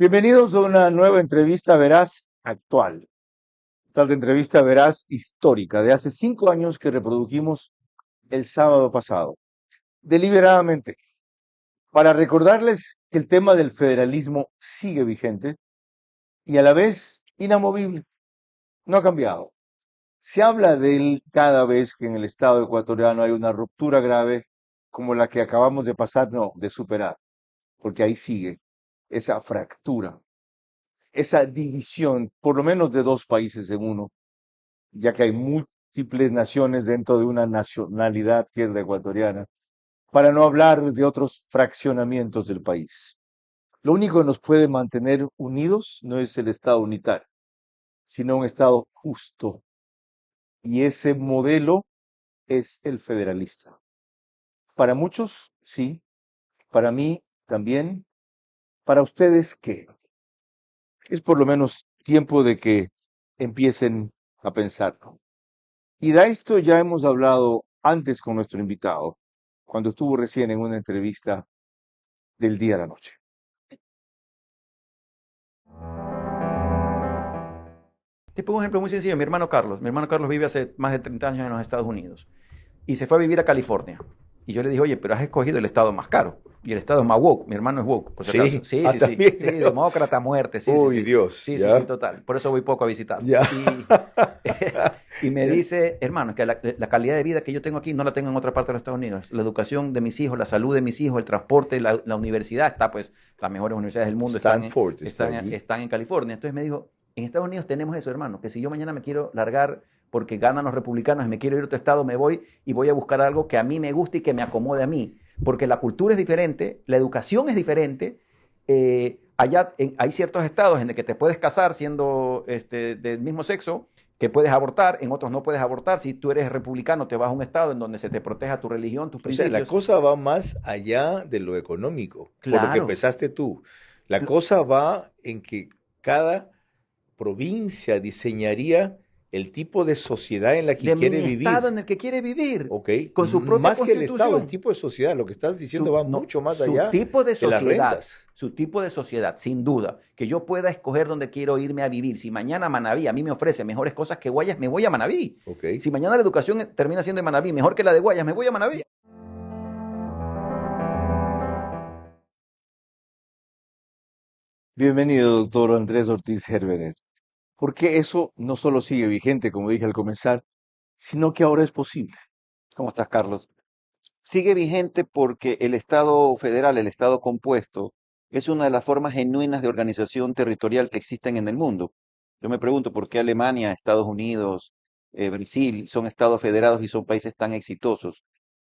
Bienvenidos a una nueva entrevista veraz actual. Tal entrevista veraz histórica de hace 5 años que reprodujimos el sábado pasado, deliberadamente, para recordarles que el tema del federalismo sigue vigente y a la vez inamovible. No ha cambiado. Se habla de él cada vez que en el Estado ecuatoriano hay una ruptura grave como la que acabamos de pasar, no, de superar, porque ahí sigue esa fractura, esa división, por lo menos de dos países en uno, ya que hay múltiples naciones dentro de una nacionalidad que es la ecuatoriana, para no hablar de otros fraccionamientos del país. Lo único que nos puede mantener unidos no es el Estado unitario, sino un Estado justo. Y ese modelo es el federalista. Para muchos, sí. Para mí, también. Para ustedes, ¿qué? Es por lo menos tiempo de que empiecen a pensarlo. Y de esto ya hemos hablado antes con nuestro invitado, cuando estuvo recién en una entrevista del día a la noche. Te pongo un ejemplo muy sencillo. Mi hermano Carlos. Mi hermano Carlos vive hace más de 30 años en los Estados Unidos y se fue a vivir a California. Y yo le dije, oye, pero has escogido el estado más caro. Y el estado es más woke. Mi hermano es woke, por si acaso. Sí, Sí, sí, sí. también. Sí, demócrata a muerte. Sí, sí, Uy, sí. Dios, Sí, sí, sí, ya, total. Por eso voy poco a visitarlo. ya. Y me Ya. dice, hermano, es que la calidad de vida que yo tengo aquí no la tengo en otra parte de los Estados Unidos. La educación de mis hijos, la salud de mis hijos, el transporte, la universidad, está pues, las mejores universidades del mundo Stanford está allí. están en California. Entonces me dijo, en Estados Unidos tenemos eso, hermano, que si yo mañana me quiero largar porque ganan los republicanos y me quiero ir a otro estado, me voy y voy a buscar algo que a mí me guste y que me acomode a mí. Porque la cultura es diferente, la educación es diferente. Hay ciertos estados en el que te puedes casar siendo del mismo sexo, que puedes abortar, en otros no puedes abortar. Si tú eres republicano, te vas a un estado en donde se te proteja tu religión, tus O sea, la principios. cosa va más allá de lo económico, por lo que Claro. empezaste tú. La cosa va en que cada provincia diseñaría el tipo de sociedad en la que De quiere mini estado vivir. en el que quiere vivir, ¿Ok? con su propia Más que el Estado, el constitución. tipo de sociedad, lo que estás diciendo va No, mucho más allá de las rentas. su tipo de sociedad, sin duda, que yo pueda escoger dónde quiero irme a vivir. Si mañana Manabí a mí me ofrece mejores cosas que Guayas, me voy a Manabí. ¿Ok? Si mañana la educación termina siendo en Manabí mejor que la de Guayas, me voy a Manabí. Bienvenido, doctor Andrés Ortiz Herbener. Porque eso no solo sigue vigente, como dije al comenzar, sino que ahora es posible. ¿Cómo estás, Carlos? Sigue vigente porque el Estado federal, el Estado compuesto, es una de las formas genuinas de organización territorial que existen en el mundo. Yo me pregunto por qué Alemania, Estados Unidos, Brasil son estados federados y son países tan exitosos.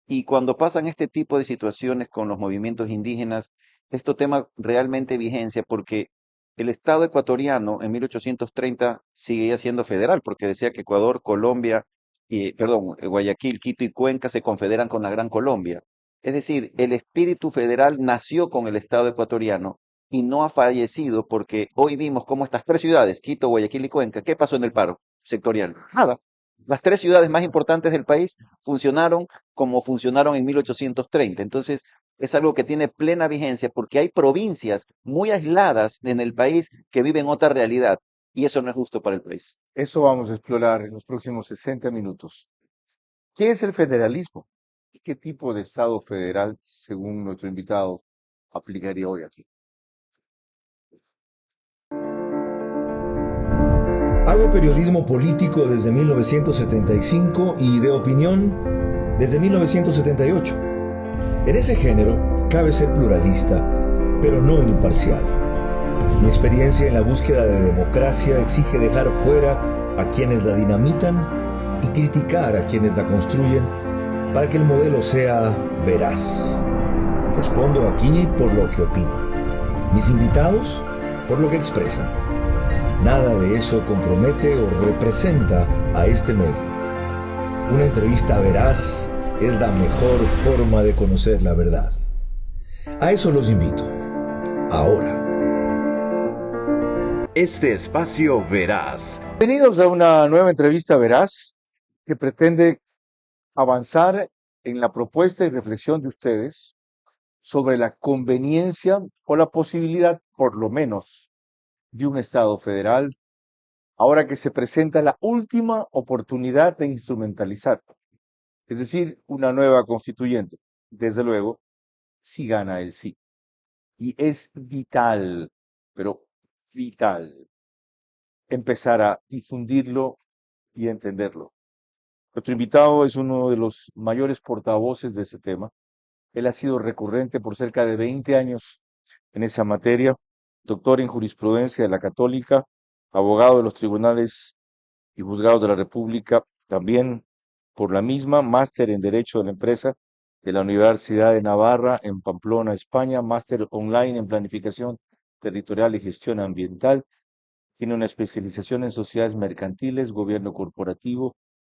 Y cuando pasan este tipo de situaciones con los movimientos indígenas, esto toma realmente vigencia porque el Estado ecuatoriano en 1830 seguía siendo federal, porque decía que Ecuador, Colombia, Guayaquil, Quito y Cuenca se confederan con la Gran Colombia. Es decir, el espíritu federal nació con el Estado ecuatoriano y no ha fallecido porque hoy vimos cómo estas tres ciudades, Quito, Guayaquil y Cuenca, ¿qué pasó en el paro sectorial? Nada. Las tres ciudades más importantes del país funcionaron como funcionaron en 1830. Entonces, es algo que tiene plena vigencia porque hay provincias muy aisladas en el país que viven otra realidad y eso no es justo para el país. Eso vamos a explorar en los próximos 60 minutos. ¿Qué es el federalismo? ¿Y qué tipo de Estado federal, según nuestro invitado, aplicaría hoy aquí? Hago periodismo político desde 1975 y de opinión desde 1978. En ese género cabe ser pluralista, pero no imparcial. Mi experiencia en la búsqueda de democracia exige dejar fuera a quienes la dinamitan y criticar a quienes la construyen para que el modelo sea veraz. Respondo aquí por lo que opino. Mis invitados por lo que expresan. Nada de eso compromete o representa a este medio. Una entrevista veraz es la mejor forma de conocer la verdad. A eso los invito. Ahora. Este espacio verás. Bienvenidos a una nueva entrevista veraz que pretende avanzar en la propuesta y reflexión de ustedes sobre la conveniencia o la posibilidad por lo menos, de un Estado federal, ahora que se presenta la última oportunidad de instrumentalizar, es decir, una nueva constituyente. Desde luego, si gana el sí. Y es vital, pero vital, empezar a difundirlo y entenderlo. Nuestro invitado es uno de los mayores portavoces de ese tema. Él ha sido recurrente por cerca de 20 años en esa materia, doctor en jurisprudencia de la Católica, abogado de los tribunales y juzgados de la República, también por la misma, máster en Derecho de la Empresa de la Universidad de Navarra en Pamplona, España, máster online en Planificación Territorial y Gestión Ambiental. Tiene una especialización en sociedades mercantiles, gobierno corporativo,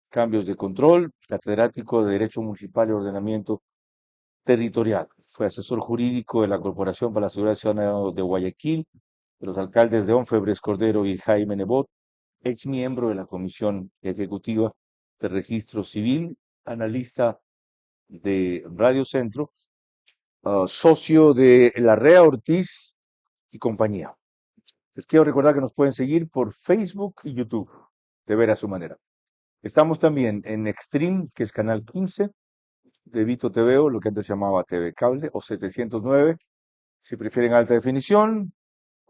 cambios de control, catedrático de Derecho Municipal y Ordenamiento Territorial. Fue asesor jurídico de la Corporación para la Seguridad Ciudadana de Guayaquil, de los alcaldes de Onfebres Cordero y Jaime Nebot, ex miembro de la Comisión Ejecutiva de Registro Civil, analista de Radio Centro, socio de Larrea Ortiz y compañía. Les quiero recordar que nos pueden seguir por Facebook y YouTube, de ver a su manera. Estamos también en Extreme, que es canal 15, de Vito TVO, lo que antes se llamaba TV Cable, o 709. Si prefieren alta definición,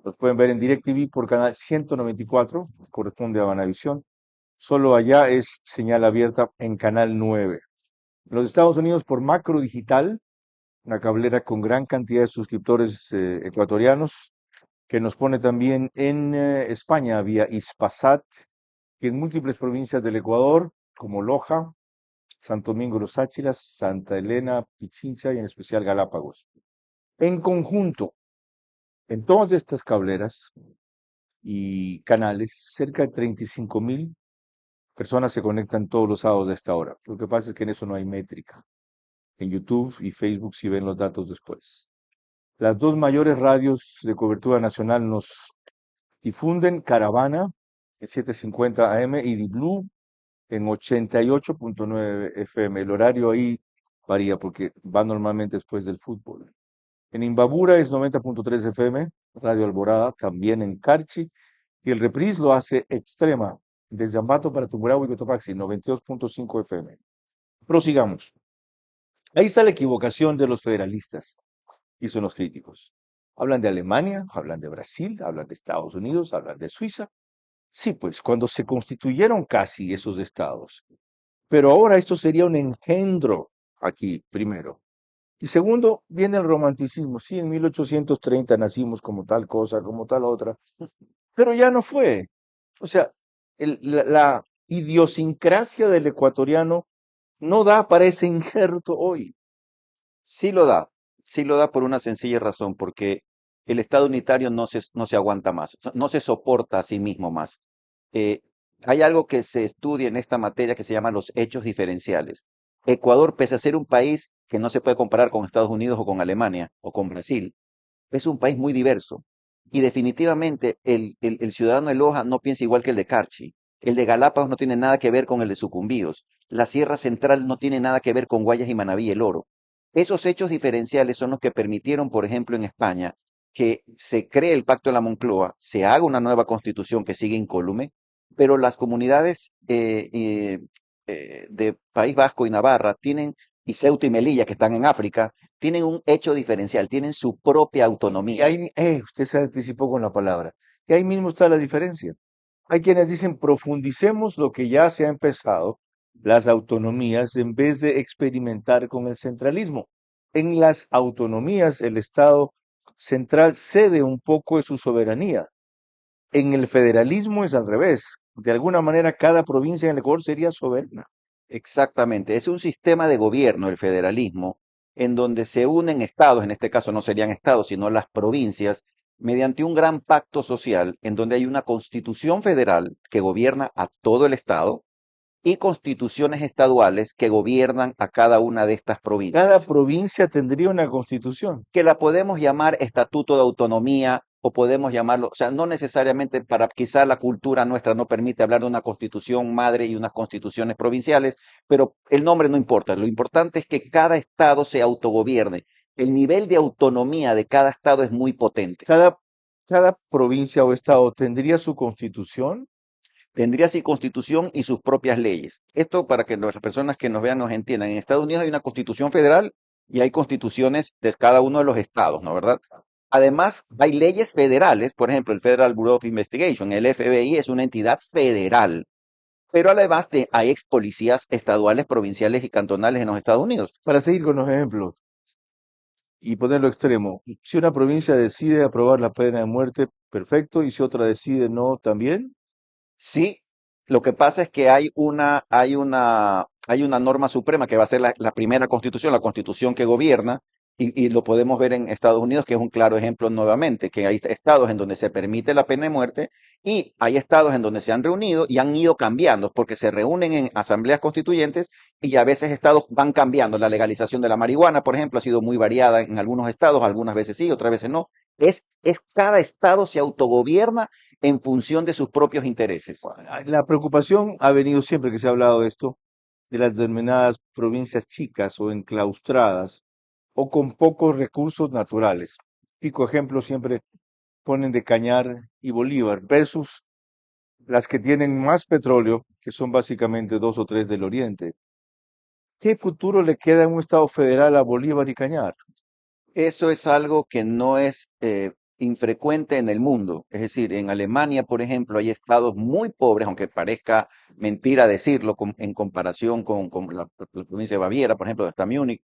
los pueden ver en DirecTV por canal 194, que corresponde a Vanavisión. Solo allá es señal abierta en canal 9. En los Estados Unidos por Macro Digital, una cablera con gran cantidad de suscriptores ecuatorianos, que nos pone también en España vía Hispasat y en múltiples provincias del Ecuador, como Loja, Santo Domingo Los Áchilas, Santa Elena, Pichincha y en especial Galápagos. En conjunto, en todas estas cableras y canales, cerca de 35,000 personas se conectan todos los sábados a esta hora. Lo que pasa es que en eso no hay métrica. En YouTube y Facebook sí ven los datos después. Las dos mayores radios de cobertura nacional nos difunden: Caravana en 750 AM y Di Blue en 88.9 FM. El horario ahí varía porque va normalmente después del fútbol. En Imbabura es 90.3 FM, Radio Alborada, también en Carchi, y el reprise lo hace Extrema, desde Ambato para Tungurahua y Cotopaxi, 92.5 FM. Prosigamos. Ahí está la equivocación de los federalistas y son los críticos. Hablan de Alemania, hablan de Brasil, hablan de Estados Unidos, hablan de Suiza. Sí, pues cuando se constituyeron casi esos estados. Pero ahora esto sería un engendro aquí, primero. Y segundo, viene el romanticismo. Sí, en 1830 nacimos como tal cosa, como tal otra. Pero ya no fue. O sea, la idiosincrasia del ecuatoriano no da para ese injerto hoy. Sí lo da por una sencilla razón, porque el Estado unitario no se aguanta más, no se soporta a sí mismo más. Eh, Hay algo que se estudia en esta materia que se llama los hechos diferenciales. Ecuador, pese a ser un país que no se puede comparar con Estados Unidos o con Alemania o con Brasil, es un país muy diverso. Y definitivamente el ciudadano de Loja no piensa igual que el de Carchi. El de Galápagos no tiene nada que ver con el de Sucumbíos. La Sierra Central no tiene nada que ver con Guayas y Manabí, el Oro. Esos hechos diferenciales son los que permitieron, por ejemplo, en España, que se cree el Pacto de la Moncloa, se haga una nueva constitución que sigue incólume, pero las comunidades de País Vasco y Navarra tienen, y Ceuta y Melilla, que están en África, tienen un hecho diferencial, tienen su propia Y autonomía. ahí, usted se anticipó con la palabra. Y ahí mismo está la diferencia. Hay quienes dicen profundicemos lo que ya se ha empezado, las autonomías, en vez de experimentar con el centralismo. En las autonomías, el Estado central cede un poco de su soberanía. En el federalismo es al revés. De alguna manera, cada provincia en el Ecuador sería soberana. Exactamente, es un sistema de gobierno, el federalismo, en donde se unen estados, en este caso no serían estados, sino las provincias, mediante un gran pacto social, en donde hay una constitución federal que gobierna a todo el estado y constituciones estaduales que gobiernan a cada una de estas Cada provincias, provincia tendría una constitución. que la podemos llamar estatuto de autonomía o podemos llamarlo, o sea, no necesariamente para quizá la cultura nuestra no permite hablar de una constitución madre y unas constituciones provinciales, pero el nombre no importa, lo importante es que cada estado se autogobierne. El nivel de autonomía de cada estado es muy potente. Cada Cada provincia o estado tendría su constitución. Tendría su constitución y sus propias leyes. Esto para que las personas que nos vean nos entiendan. En Estados Unidos hay una constitución federal y hay constituciones de cada uno de los estados, ¿no? ¿Verdad? Además, hay leyes federales, por ejemplo, el Federal Bureau of Investigation, el FBI es una entidad federal, pero además hay ex policías estaduales, provinciales y cantonales en los Estados Unidos. Para seguir con los ejemplos y ponerlo extremo, si una provincia decide aprobar la pena de muerte, perfecto, y si otra decide no, también. Sí, lo que pasa es que hay una norma suprema que va a ser la primera constitución, la constitución que gobierna, y lo podemos ver en Estados Unidos, que es un claro ejemplo nuevamente, que hay estados en donde se permite la pena de muerte y hay estados en donde se han reunido y han ido cambiando, porque se reúnen en asambleas constituyentes y a veces estados van cambiando. La legalización de la marihuana, por ejemplo, ha sido muy variada en algunos estados, algunas veces sí, otras veces no. Es cada estado se autogobierna en función de sus propios intereses. La preocupación ha venido siempre que se ha hablado de esto, de las denominadas provincias chicas o enclaustradas o con pocos recursos naturales. Pico ejemplo siempre ponen de Cañar y Bolívar versus las que tienen más petróleo, que son básicamente dos o tres del oriente. ¿Qué futuro le queda en un estado federal a Bolívar y Cañar? Eso es algo que no es infrecuente en el mundo. Es decir, en Alemania, por ejemplo, hay estados muy pobres, aunque parezca mentira decirlo, en comparación con la provincia de Baviera, por ejemplo, donde está Múnich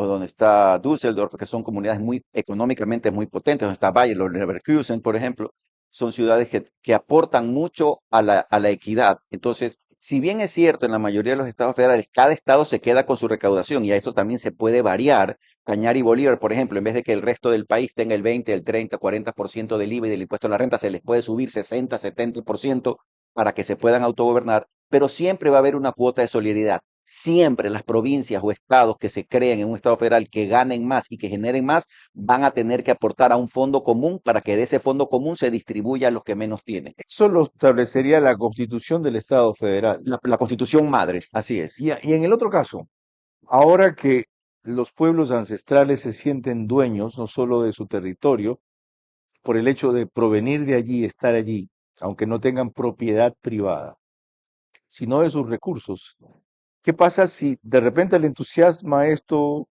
o donde está Düsseldorf, que son comunidades muy económicamente muy potentes, donde está Bayer, los Leverkusen, por ejemplo, son ciudades que aportan mucho a la equidad. Entonces, si bien es cierto, en la mayoría de los estados federales, cada estado se queda con su recaudación y a esto también se puede variar. Cañar y Bolívar, por ejemplo, en vez de que el resto del país tenga el 20, el 30, 40% del IVA y del impuesto a la renta, se les puede subir 60, 70% para que se puedan autogobernar, pero siempre va a haber una cuota de solidaridad. Siempre las provincias o estados que se creen en un estado federal que ganen más y que generen más van a tener que aportar a un fondo común para que de ese fondo común se distribuya a los que menos tienen. Eso lo establecería la Constitución del Estado Federal. La constitución madre, así es. Y en el otro caso, ahora que los pueblos ancestrales se sienten dueños no solo de su territorio, por el hecho de provenir de allí, estar allí, aunque no tengan propiedad privada, sino de sus recursos. ¿Qué pasa si de repente le entusiasma esto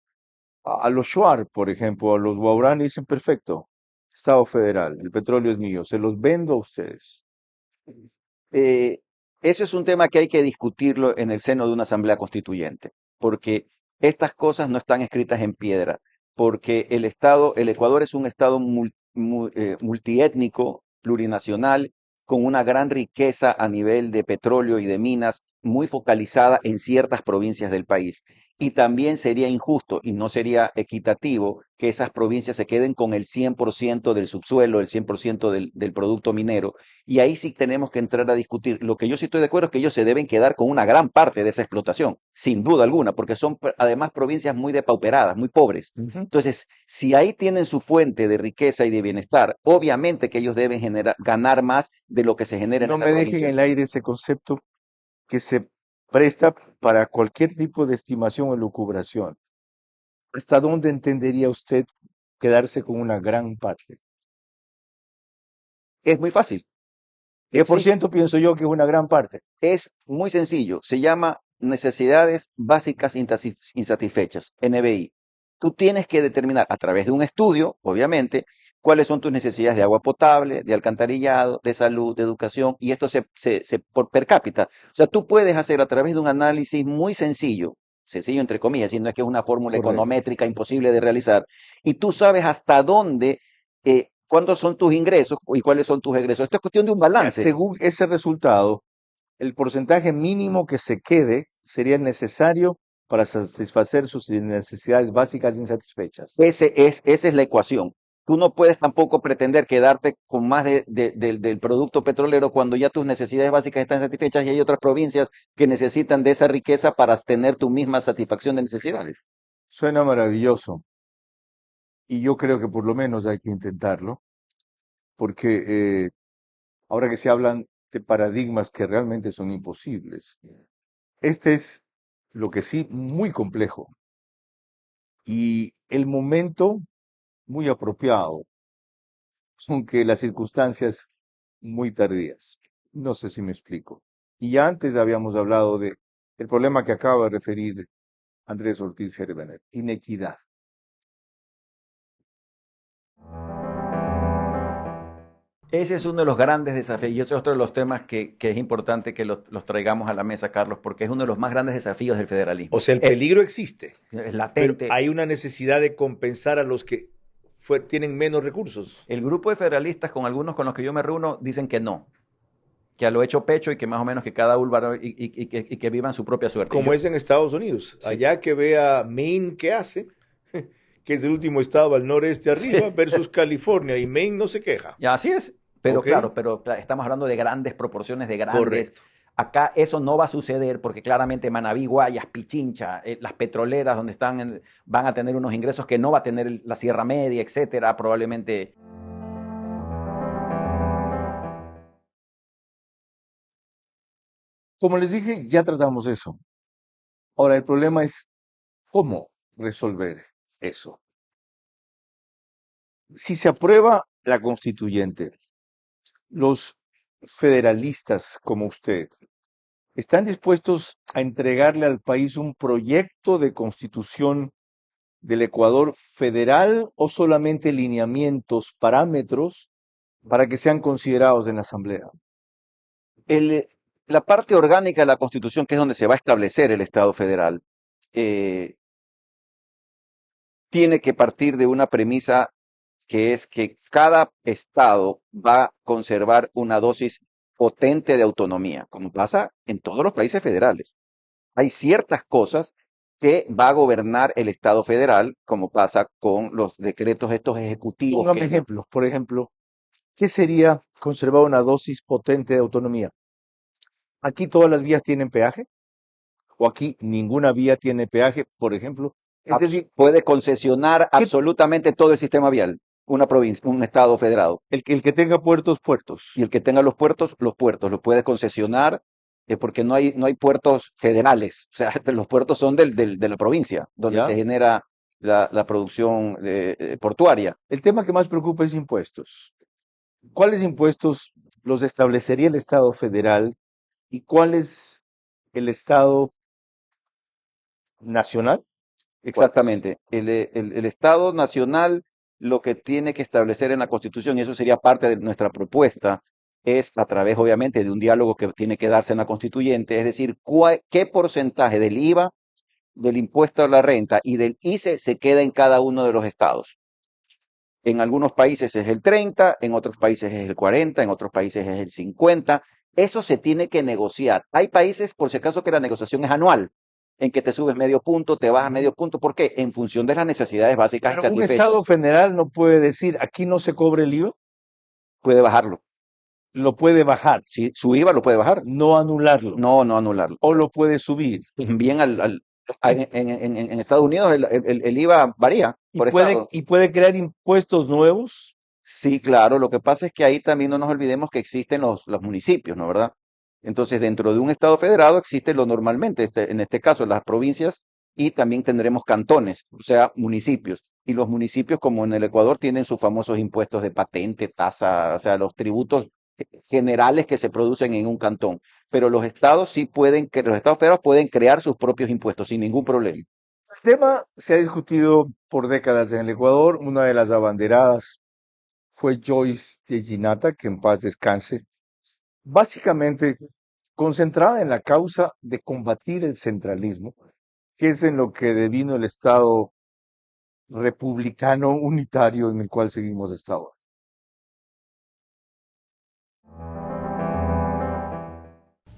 a los Shuar, por ejemplo, a los Waurani dicen, perfecto, Estado federal, el petróleo es mío, se los vendo a ustedes? Eh, Eso es un tema que hay que discutirlo en el seno de una asamblea constituyente, porque estas cosas no están escritas en piedra, porque el Ecuador es un estado multiétnico, plurinacional, con una gran riqueza a nivel de petróleo y de minas, muy focalizada en ciertas provincias del país. Y también sería injusto y no sería equitativo que esas provincias se queden con el 100% del subsuelo, el 100% del producto minero, y ahí sí tenemos que entrar a discutir. Lo que yo sí estoy de acuerdo es que ellos se deben quedar con una gran parte de esa explotación, sin duda alguna, porque son además provincias muy depauperadas, muy pobres. Ujú. Entonces, si ahí tienen su fuente de riqueza y de bienestar, obviamente que ellos deben ganar más de lo que se genera en No esa me dejen en provincia. el aire ese concepto que se presta para cualquier tipo de estimación o lucubración. ¿Hasta dónde entendería usted quedarse con una gran parte? Es muy fácil. ¿Qué por Existe, ciento pienso yo que es una gran parte? es muy sencillo. Se llama necesidades básicas insatisfechas, NBI. Tú tienes que determinar a través de un estudio, obviamente, cuáles son tus necesidades de agua potable, de alcantarillado, de salud, de educación, y esto por per cápita. O sea, tú puedes hacer a través de un análisis muy sencillo entre comillas, si no es que es una fórmula Correcto. econométrica imposible de realizar, y tú sabes hasta dónde, cuántos son tus ingresos y cuáles son tus egresos. Esto es cuestión de un balance. Según ese resultado, el porcentaje mínimo que se quede sería necesario para satisfacer sus necesidades básicas insatisfechas. Esa es la ecuación. Tú no puedes tampoco pretender quedarte con más del producto petrolero cuando ya tus necesidades básicas están satisfechas y hay otras provincias que necesitan de esa riqueza para tener tu misma satisfacción de necesidades. Suena maravilloso y yo creo que por lo menos hay que intentarlo, porque ahora que se hablan de paradigmas que realmente son imposibles, este es lo que sí muy complejo y el momento muy apropiado aunque las circunstancias muy tardías. No sé si me explico. Y ya antes habíamos hablado de el problema que acaba de referir Andrés Ortiz Gerbener, inequidad. Ese es uno de los grandes desafíos y ese es otro de los temas que es importante que los traigamos a la mesa, Carlos, porque es uno de los más grandes desafíos del federalismo. O sea, el peligro existe, Es pero latente. hay una necesidad de compensar a los que tienen menos recursos. El grupo de federalistas, con algunos con los que yo me reúno, dicen que no, que a lo hecho pecho y que más o menos que cada uno y que vivan su propia suerte. Como es en Estados Unidos. Sí. Allá que vea Maine qué hace, que es el último estado al noreste arriba, versus California, y Maine no se queja. Y así es, pero Ok. claro, estamos hablando de grandes proporciones, de grandes. Correcto. Acá eso no va a suceder porque claramente Manabí, Guayas, Pichincha, las petroleras donde están van a tener unos ingresos que no va a tener la Sierra Media, etcétera, probablemente. Como les dije, ya tratamos eso. Ahora el problema es cómo resolver eso. Si se aprueba la constituyente, los federalistas como usted están dispuestos a entregarle al país un proyecto de constitución del Ecuador federal o solamente lineamientos, parámetros para que sean considerados en la Asamblea. La parte orgánica de la Constitución, que es donde se va a establecer el Estado federal, tiene que partir de una premisa que es que cada Estado va a conservar una dosis potente de autonomía, como pasa en todos los países federales. Hay ciertas cosas que va a gobernar el Estado federal, como pasa con los decretos estos ejecutivos. Póngame ejemplos. Por ejemplo, ¿qué sería conservar una dosis potente de autonomía? ¿Aquí todas las vías tienen peaje? ¿O aquí ninguna vía tiene peaje, por ejemplo? Es decir, puede concesionar absolutamente todo el sistema vial, una provincia, un Estado federado. el que tenga puertos, puertos. Y el que tenga los puertos, los puede concesionar, porque no hay puertos federales. O sea, los puertos son de la provincia, donde ¿Ya? se genera la producción portuaria. El tema que más preocupa es impuestos. ¿Cuáles impuestos los establecería el Estado federal y cuáles el Estado nacional? Exactamente. El Estado nacional lo que tiene que establecer en la Constitución, y eso sería parte de nuestra propuesta, es a través, obviamente, de un diálogo que tiene que darse en la Constituyente, es decir, qué porcentaje del IVA, del impuesto a la renta y del ICE se queda en cada uno de los estados. En algunos países es el 30, en otros países es el 40, en otros países es el 50. Eso se tiene que negociar. Hay países, por si acaso, que la negociación es anual, en que te subes medio punto, te bajas medio punto. ¿Por qué? En función de las necesidades básicas y Pero un satisfechas. Estado federal no puede decir, aquí no se cobre el IVA, Puede bajarlo. lo puede bajar, Sí, su IVA lo puede bajar. no anularlo, No anularlo. o lo puede subir. Bien en Estados Unidos el IVA varía Y por puede, estado. y puede crear impuestos nuevos. Sí, claro. Lo que pasa es que ahí también no nos olvidemos que existen los municipios, ¿no? ¿Verdad? Entonces, dentro de un estado federado existe lo normalmente, en este caso, las provincias, y también tendremos cantones, o sea, municipios. Y los municipios, como en el Ecuador, tienen sus famosos impuestos de patente, tasa, o sea, los tributos generales que se producen en un cantón. Pero los estados sí pueden, los estados federados pueden crear sus propios impuestos sin ningún problema. El tema se ha discutido por décadas en el Ecuador. Una de las abanderadas fue Joyce Teginata, que en paz descanse, básicamente concentrada en la causa de combatir el centralismo, que es en lo que devino el Estado republicano unitario en el cual seguimos hasta ahora.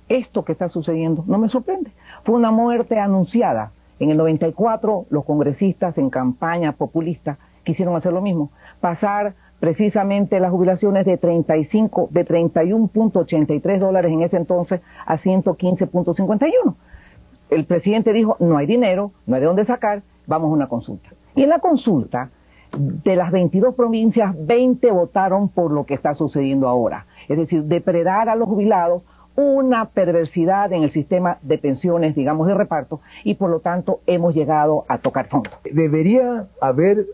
Esto que está sucediendo no me sorprende. Fue una muerte anunciada. En el 94 los congresistas en campaña populista quisieron hacer lo mismo, pasar precisamente las jubilaciones de 31.83 dólares en ese entonces a 115.51. El presidente dijo, no hay dinero, no hay de dónde sacar, vamos a una consulta. Y en la consulta, de las 22 provincias, 20 votaron por lo que está sucediendo ahora. Es decir, depredar a los jubilados, una perversidad en el sistema de pensiones, digamos, de reparto, y por lo tanto hemos llegado a tocar fondo. Debería haber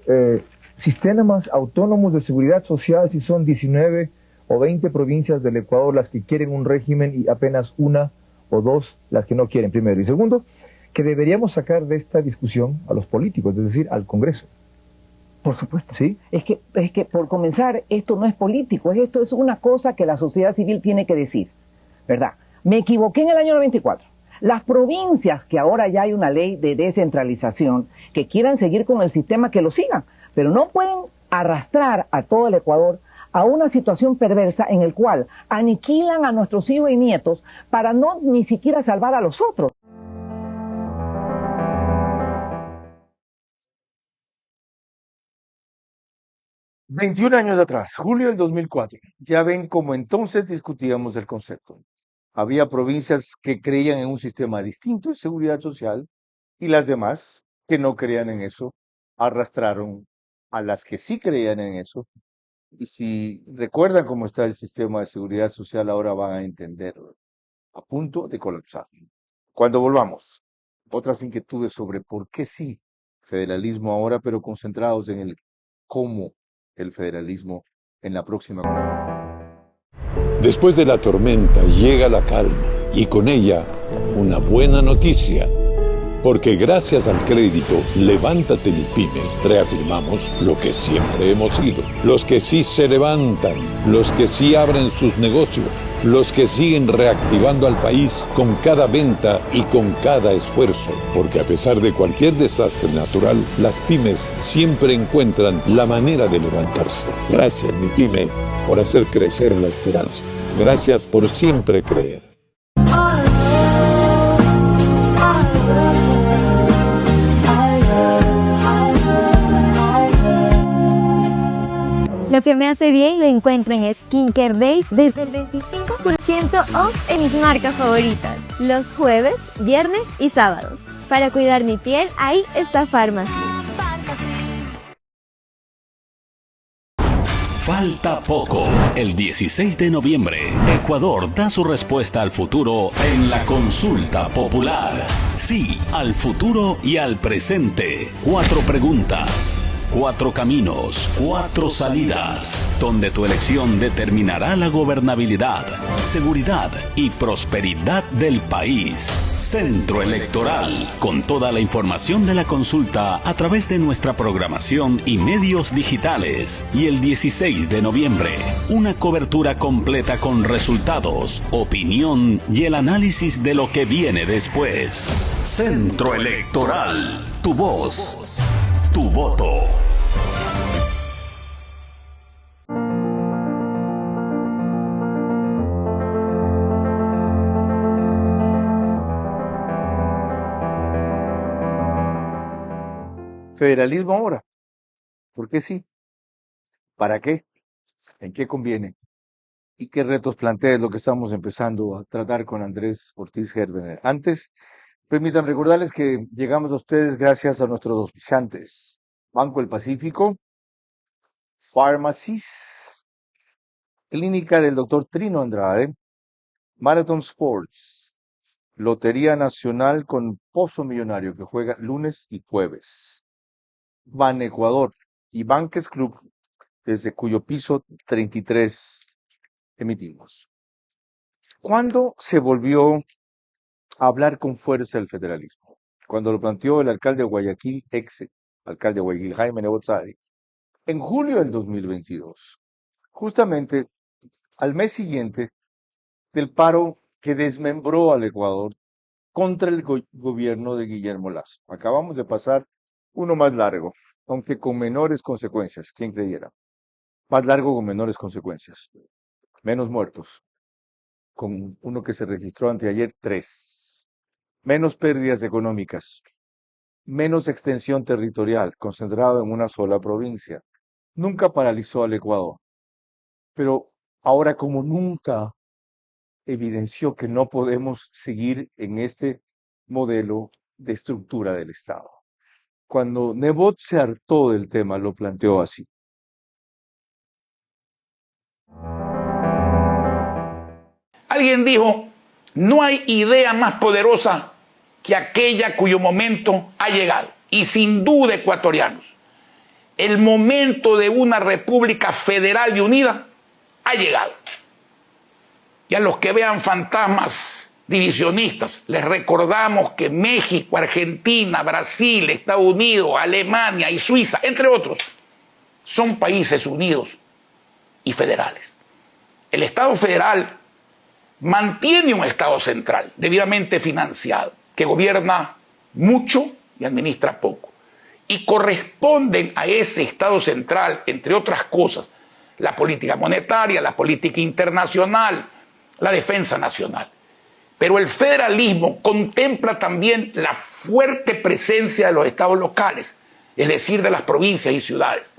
sistemas autónomos de seguridad social si son 19 o 20 provincias del Ecuador las que quieren un régimen y apenas una o dos las que no quieren, primero. Y segundo, que deberíamos sacar de esta discusión a los políticos, es decir, al Congreso. Por supuesto. ¿Sí? Es que por comenzar, esto no es político, esto es una cosa que la sociedad civil tiene que decir, ¿verdad? Me equivoqué en el año 94. Las provincias, que ahora ya hay una ley de descentralización, que quieran seguir con el sistema, que lo sigan, pero no pueden arrastrar a todo el Ecuador a una situación perversa en el cual aniquilan a nuestros hijos y nietos para no ni siquiera salvar a los otros. ...21 años atrás, julio del 2004, ya ven cómo entonces discutíamos el concepto. Había provincias que creían en un sistema distinto de seguridad social y las demás que no creían en eso arrastraron a las que sí creían en eso. Y si recuerdan cómo está el sistema de seguridad social, ahora van a entenderlo, a punto de colapsar. Cuando volvamos, otras inquietudes sobre por qué sí federalismo ahora, pero concentrados en el cómo el federalismo en la próxima. Después de la tormenta llega la calma y con ella una buena noticia. Porque gracias al crédito Levántate mi Pyme, reafirmamos lo que siempre hemos sido. Los que sí se levantan, los que sí abren sus negocios, los que siguen reactivando al país con cada venta y con cada esfuerzo. Porque a pesar de cualquier desastre natural, las pymes siempre encuentran la manera de levantarse. Gracias, mi pyme, por hacer crecer la esperanza. Gracias por siempre creer. Lo que me hace bien lo encuentro en Skincare Days desde el 25% off en mis marcas favoritas. Los jueves, viernes y sábados. Para cuidar mi piel, ahí está Pharmacy. Falta poco. El 16 de noviembre, Ecuador da su respuesta al futuro en la consulta popular. Sí, al futuro y al presente. 4 preguntas. 4 caminos, 4 salidas, donde tu elección determinará la gobernabilidad, seguridad y prosperidad del país. Centro Electoral, con toda la información de la consulta a través de nuestra programación y medios digitales. Y el 16 de noviembre, una cobertura completa con resultados, opinión y el análisis de lo que viene después. Centro Electoral, tu voz, tu voto. Federalismo ahora. ¿Por qué sí? ¿Para qué? ¿En qué conviene? ¿Y qué retos plantea? Es lo que estamos empezando a tratar con Andrés Ortiz Herbener. Antes, permítanme recordarles que llegamos a ustedes gracias a nuestros auspiciantes. Banco del Pacífico, Pharmacies, Clínica del Dr. Trino Andrade, Marathon Sports, Lotería Nacional con Pozo Millonario que juega lunes y jueves, Ban Ecuador y Banques Club, desde cuyo piso 33 emitimos. ¿Cuándo se volvió a hablar con fuerza el federalismo? Cuando lo planteó el alcalde de Guayaquil, alcalde de Guayaquil, Jaime Nebot Sadi, en julio del 2022, justamente al mes siguiente del paro que desmembró al Ecuador contra el gobierno de Guillermo Lasso. Acabamos de pasar uno más largo, aunque con menores consecuencias, ¿quién creyera? Más largo con menores consecuencias, menos muertos, con uno que se registró anteayer 3, menos pérdidas económicas, menos extensión territorial, concentrado en una sola provincia. Nunca paralizó al Ecuador, pero ahora como nunca evidenció que no podemos seguir en este modelo de estructura del Estado. Cuando Nebot se hartó del tema, lo planteó así. Alguien dijo, no hay idea más poderosa que aquella cuyo momento ha llegado. Y sin duda, ecuatorianos, El momento de una república federal y unida ha llegado. Y a los que vean fantasmas divisionistas, les recordamos que México, Argentina, Brasil, Estados Unidos, Alemania y Suiza, entre otros, son países unidos y federales. El Estado federal mantiene un Estado central debidamente financiado, que gobierna mucho y administra poco. Y corresponden a ese Estado central, entre otras cosas, la política monetaria, la política internacional, la defensa nacional. Pero el federalismo contempla también la fuerte presencia de los estados locales, es decir, de las provincias y ciudades.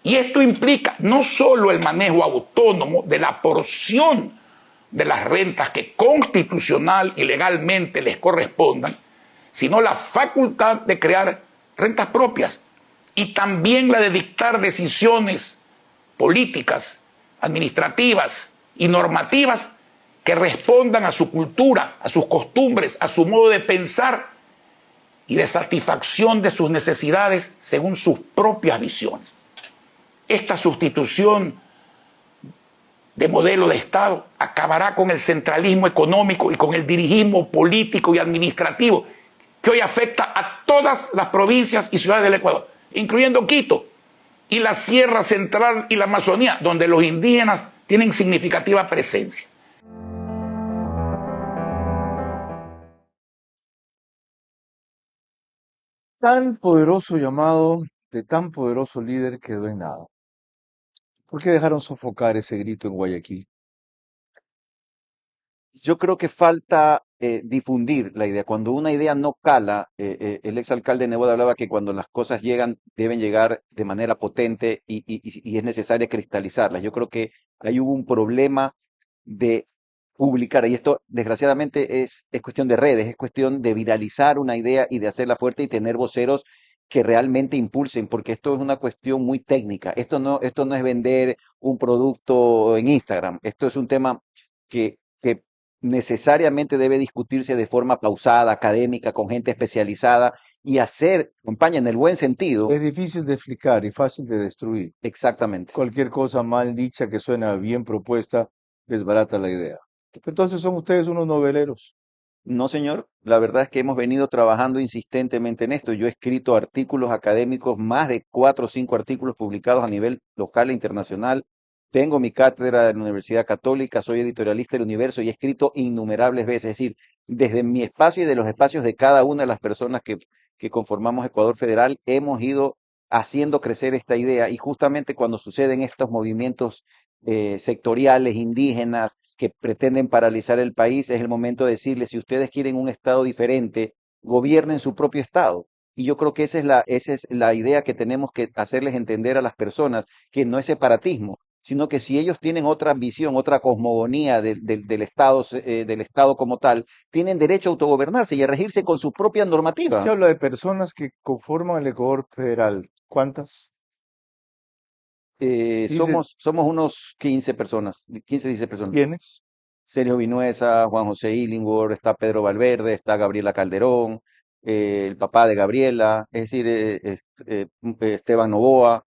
Y esto implica no solo el manejo autónomo de la porción de las rentas que constitucional y legalmente les correspondan, sino la facultad de crear rentas propias y también la de dictar decisiones políticas, administrativas y normativas que respondan a su cultura, a sus costumbres, a su modo de pensar y de satisfacción de sus necesidades según sus propias visiones. Esta sustitución de modelo de Estado acabará con el centralismo económico y con el dirigismo político y administrativo que hoy afecta a todas las provincias y ciudades del Ecuador, incluyendo Quito y la Sierra Central y la Amazonía, donde los indígenas tienen significativa presencia. Tan poderoso llamado de tan poderoso líder quedó en nada. ¿Por qué dejaron sofocar ese grito en Guayaquil? Yo creo que falta difundir la idea. Cuando una idea no cala, el exalcalde Nebot hablaba que cuando las cosas llegan, deben llegar de manera potente y es necesario cristalizarlas. Yo creo que ahí hubo un problema de publicar, y esto desgraciadamente es cuestión de redes, es cuestión de viralizar una idea y de hacerla fuerte y tener voceros que realmente impulsen, porque esto es una cuestión muy técnica. Esto no es vender un producto en Instagram. Esto es un tema que necesariamente debe discutirse de forma pausada, académica, con gente especializada y hacer campaña en el buen sentido. Es difícil de explicar y fácil de destruir. Exactamente. Cualquier cosa mal dicha que suena bien propuesta desbarata la idea. Entonces son ustedes unos noveleros. No, señor. La verdad es que hemos venido trabajando insistentemente en esto. Yo he escrito artículos académicos, más de 4 o 5 artículos publicados a nivel local e internacional. Tengo mi cátedra de la Universidad Católica, soy editorialista del Universo y he escrito innumerables veces. Es decir, desde mi espacio y de los espacios de cada una de las personas que conformamos Ecuador Federal, hemos ido haciendo crecer esta idea. Y justamente cuando suceden estos movimientos sectoriales, indígenas, que pretenden paralizar el país, es el momento de decirles, si ustedes quieren un Estado diferente, gobiernen su propio Estado. Y yo creo que esa es la idea que tenemos que hacerles entender a las personas, que no es separatismo, sino que si ellos tienen otra visión, otra cosmogonía del Estado como tal, tienen derecho a autogobernarse y a regirse con su propia normativa. Se habla de personas que conforman el Ecuador Federal. ¿Cuántas? Somos unos 15 personas, 15, 16 personas. ¿Quiénes? Sergio Vinuesa, Juan José Illingworth, está Pedro Valverde, está Gabriela Calderón, el papá de Gabriela, es decir, Esteban Novoa,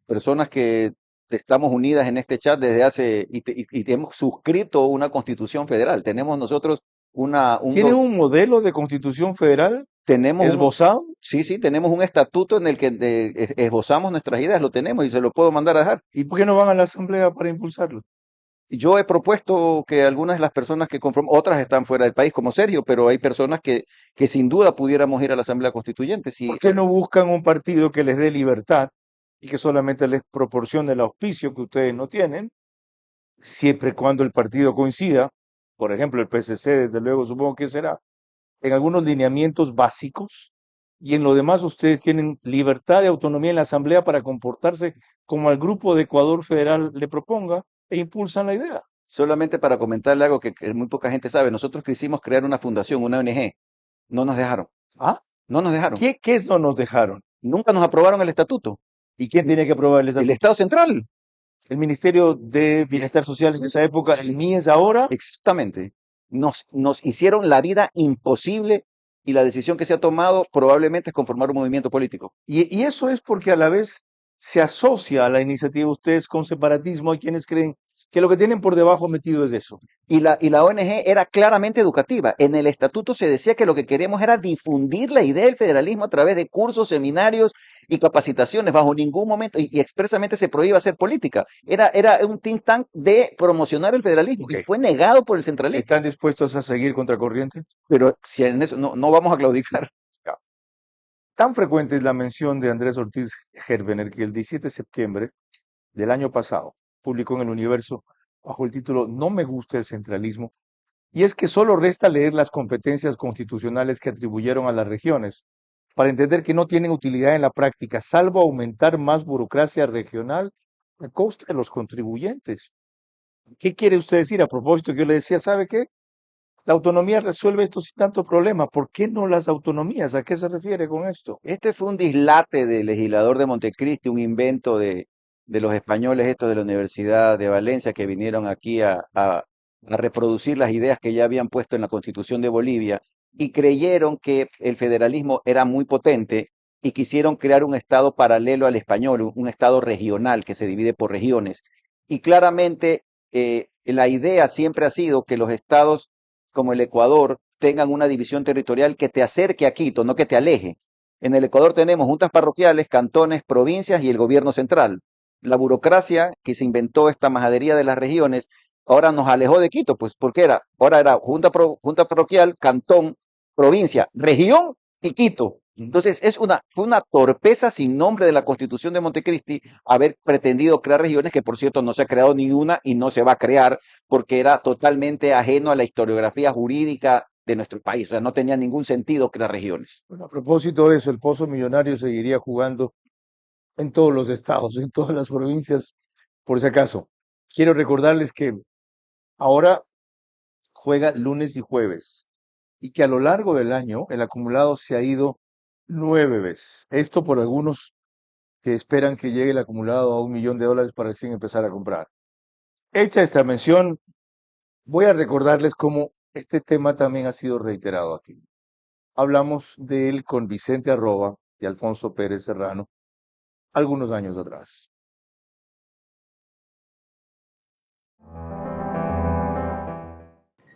personas que estamos unidas en este chat desde hace, y hemos suscrito una constitución federal. Tenemos nosotros ¿Tienen un modelo de constitución federal? Tenemos ¿Esbozado? Sí, tenemos un estatuto en el que esbozamos nuestras ideas, lo tenemos y se lo puedo mandar a dejar. ¿Y por qué no van a la asamblea para impulsarlo? Yo he propuesto que algunas de las personas que conforman, otras están fuera del país como Sergio, pero hay personas que sin duda pudiéramos ir a la asamblea constituyente. ¿Por qué no buscan un partido que les dé libertad y que solamente les proporcione el auspicio que ustedes no tienen, siempre y cuando el partido coincida? Por ejemplo, el PSC, desde luego, supongo que será en algunos lineamientos básicos, y en lo demás ustedes tienen libertad de autonomía en la asamblea para comportarse como al grupo de Ecuador Federal le proponga e impulsan la idea. Solamente para comentarle algo que muy poca gente sabe, nosotros quisimos crear una fundación, una ONG, no nos dejaron. ¿Ah? No nos dejaron. ¿Qué es no nos dejaron? Nunca nos aprobaron el estatuto. ¿Y quién tenía que aprobar el estatuto? El Estado Central. El Ministerio de Bienestar Social en esa época, el MIES ahora. Exactamente. Nos hicieron la vida imposible y la decisión que se ha tomado probablemente es conformar un movimiento político. Y eso es porque a la vez se asocia a la iniciativa de ustedes con separatismo. Hay quienes creen que lo que tienen por debajo metido es eso. Y la ONG era claramente educativa. En el estatuto se decía que lo que queríamos era difundir la idea del federalismo a través de cursos, seminarios y capacitaciones. Bajo ningún momento, y expresamente se prohíbe hacer política. Era un think tank de promocionar el federalismo Ok. y fue negado por el centralismo. ¿Están dispuestos a seguir contracorriente? Pero si en eso no vamos a claudicar. Tan frecuente es la mención de Andrés Ortiz Herbener que el 17 de septiembre del año pasado publicó en El Universo bajo el título No me gusta el centralismo, y es que solo resta leer las competencias constitucionales que atribuyeron a las regiones para entender que no tienen utilidad en la práctica, salvo aumentar más burocracia regional a costa de los contribuyentes. ¿Qué quiere usted decir? A propósito, que yo le decía, ¿sabe qué? La autonomía resuelve esto sin tanto problema. ¿Por qué no las autonomías? ¿A qué se refiere con esto? Este fue un dislate del legislador de Montecristi, un invento de los españoles estos de la Universidad de Valencia que vinieron aquí a reproducir las ideas que ya habían puesto en la Constitución de Bolivia y creyeron que el federalismo era muy potente y quisieron crear un estado paralelo al español, un estado regional que se divide por regiones. Y claramente la idea siempre ha sido que los estados como el Ecuador tengan una división territorial que te acerque a Quito, no que te aleje. En el Ecuador tenemos juntas parroquiales, cantones, provincias y el gobierno central. La burocracia que se inventó esta majadería de las regiones ahora nos alejó de Quito, pues porque ahora era junta parroquial, cantón, provincia, región y Quito. Entonces fue una torpeza sin nombre de la Constitución de Montecristi haber pretendido crear regiones, que por cierto no se ha creado ni una y no se va a crear porque era totalmente ajeno a la historiografía jurídica de nuestro país. O sea, no tenía ningún sentido crear regiones. Bueno, a propósito de eso, el Pozo Millonario seguiría jugando en todos los estados, en todas las provincias, por si acaso. Quiero recordarles que ahora juega lunes y jueves y que a lo largo del año el acumulado se ha ido 9 veces. Esto por algunos que esperan que llegue el acumulado a $1 millón para recién empezar a comprar. Hecha esta mención, voy a recordarles cómo este tema también ha sido reiterado aquí. Hablamos de él con Vicente Arroba y Alfonso Pérez Serrano algunos años atrás.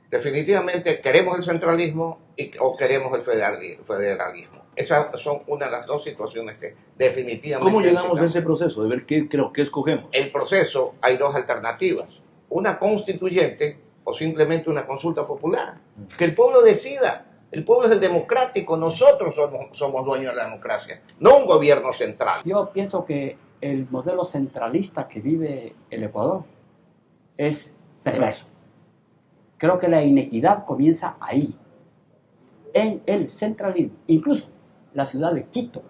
Definitivamente queremos el centralismo o queremos el federalismo. Esas son una de las dos situaciones que definitivamente... ¿Cómo llegamos a ese proceso de ver qué escogemos? El proceso, hay dos alternativas. Una constituyente o simplemente una consulta popular. Que el pueblo decida. El pueblo es el democrático. Nosotros somos dueños de la democracia, no un gobierno central. Yo pienso que el modelo centralista que vive el Ecuador es perverso. Creo que la inequidad comienza ahí, en el centralismo. Incluso la ciudad de Quito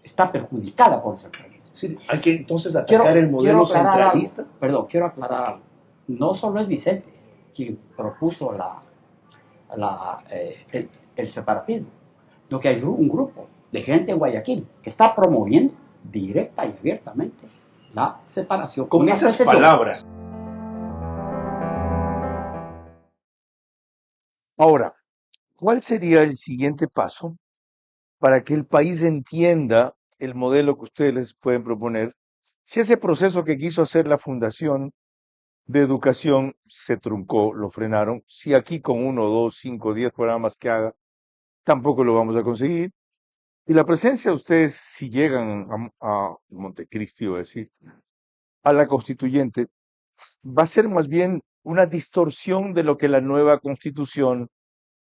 está perjudicada por el centralismo. Sí, hay que entonces atacar el modelo centralista. Perdón, quiero aclarar algo. No solo es Vicente quien propuso el separatismo, sino que hay un grupo de gente en Guayaquil que está promoviendo directa y abiertamente la separación. Con esas palabras. Ahora, ¿cuál sería el siguiente paso para que el país entienda el modelo que ustedes les pueden proponer? Si ese proceso que quiso hacer la Fundación de Educación se truncó, lo frenaron, si aquí con 1, 2, 5, 10 programas que haga, tampoco lo vamos a conseguir. Y la presencia de ustedes, si llegan a Montecristi, o decir, a la constituyente, va a ser más bien una distorsión de lo que la nueva constitución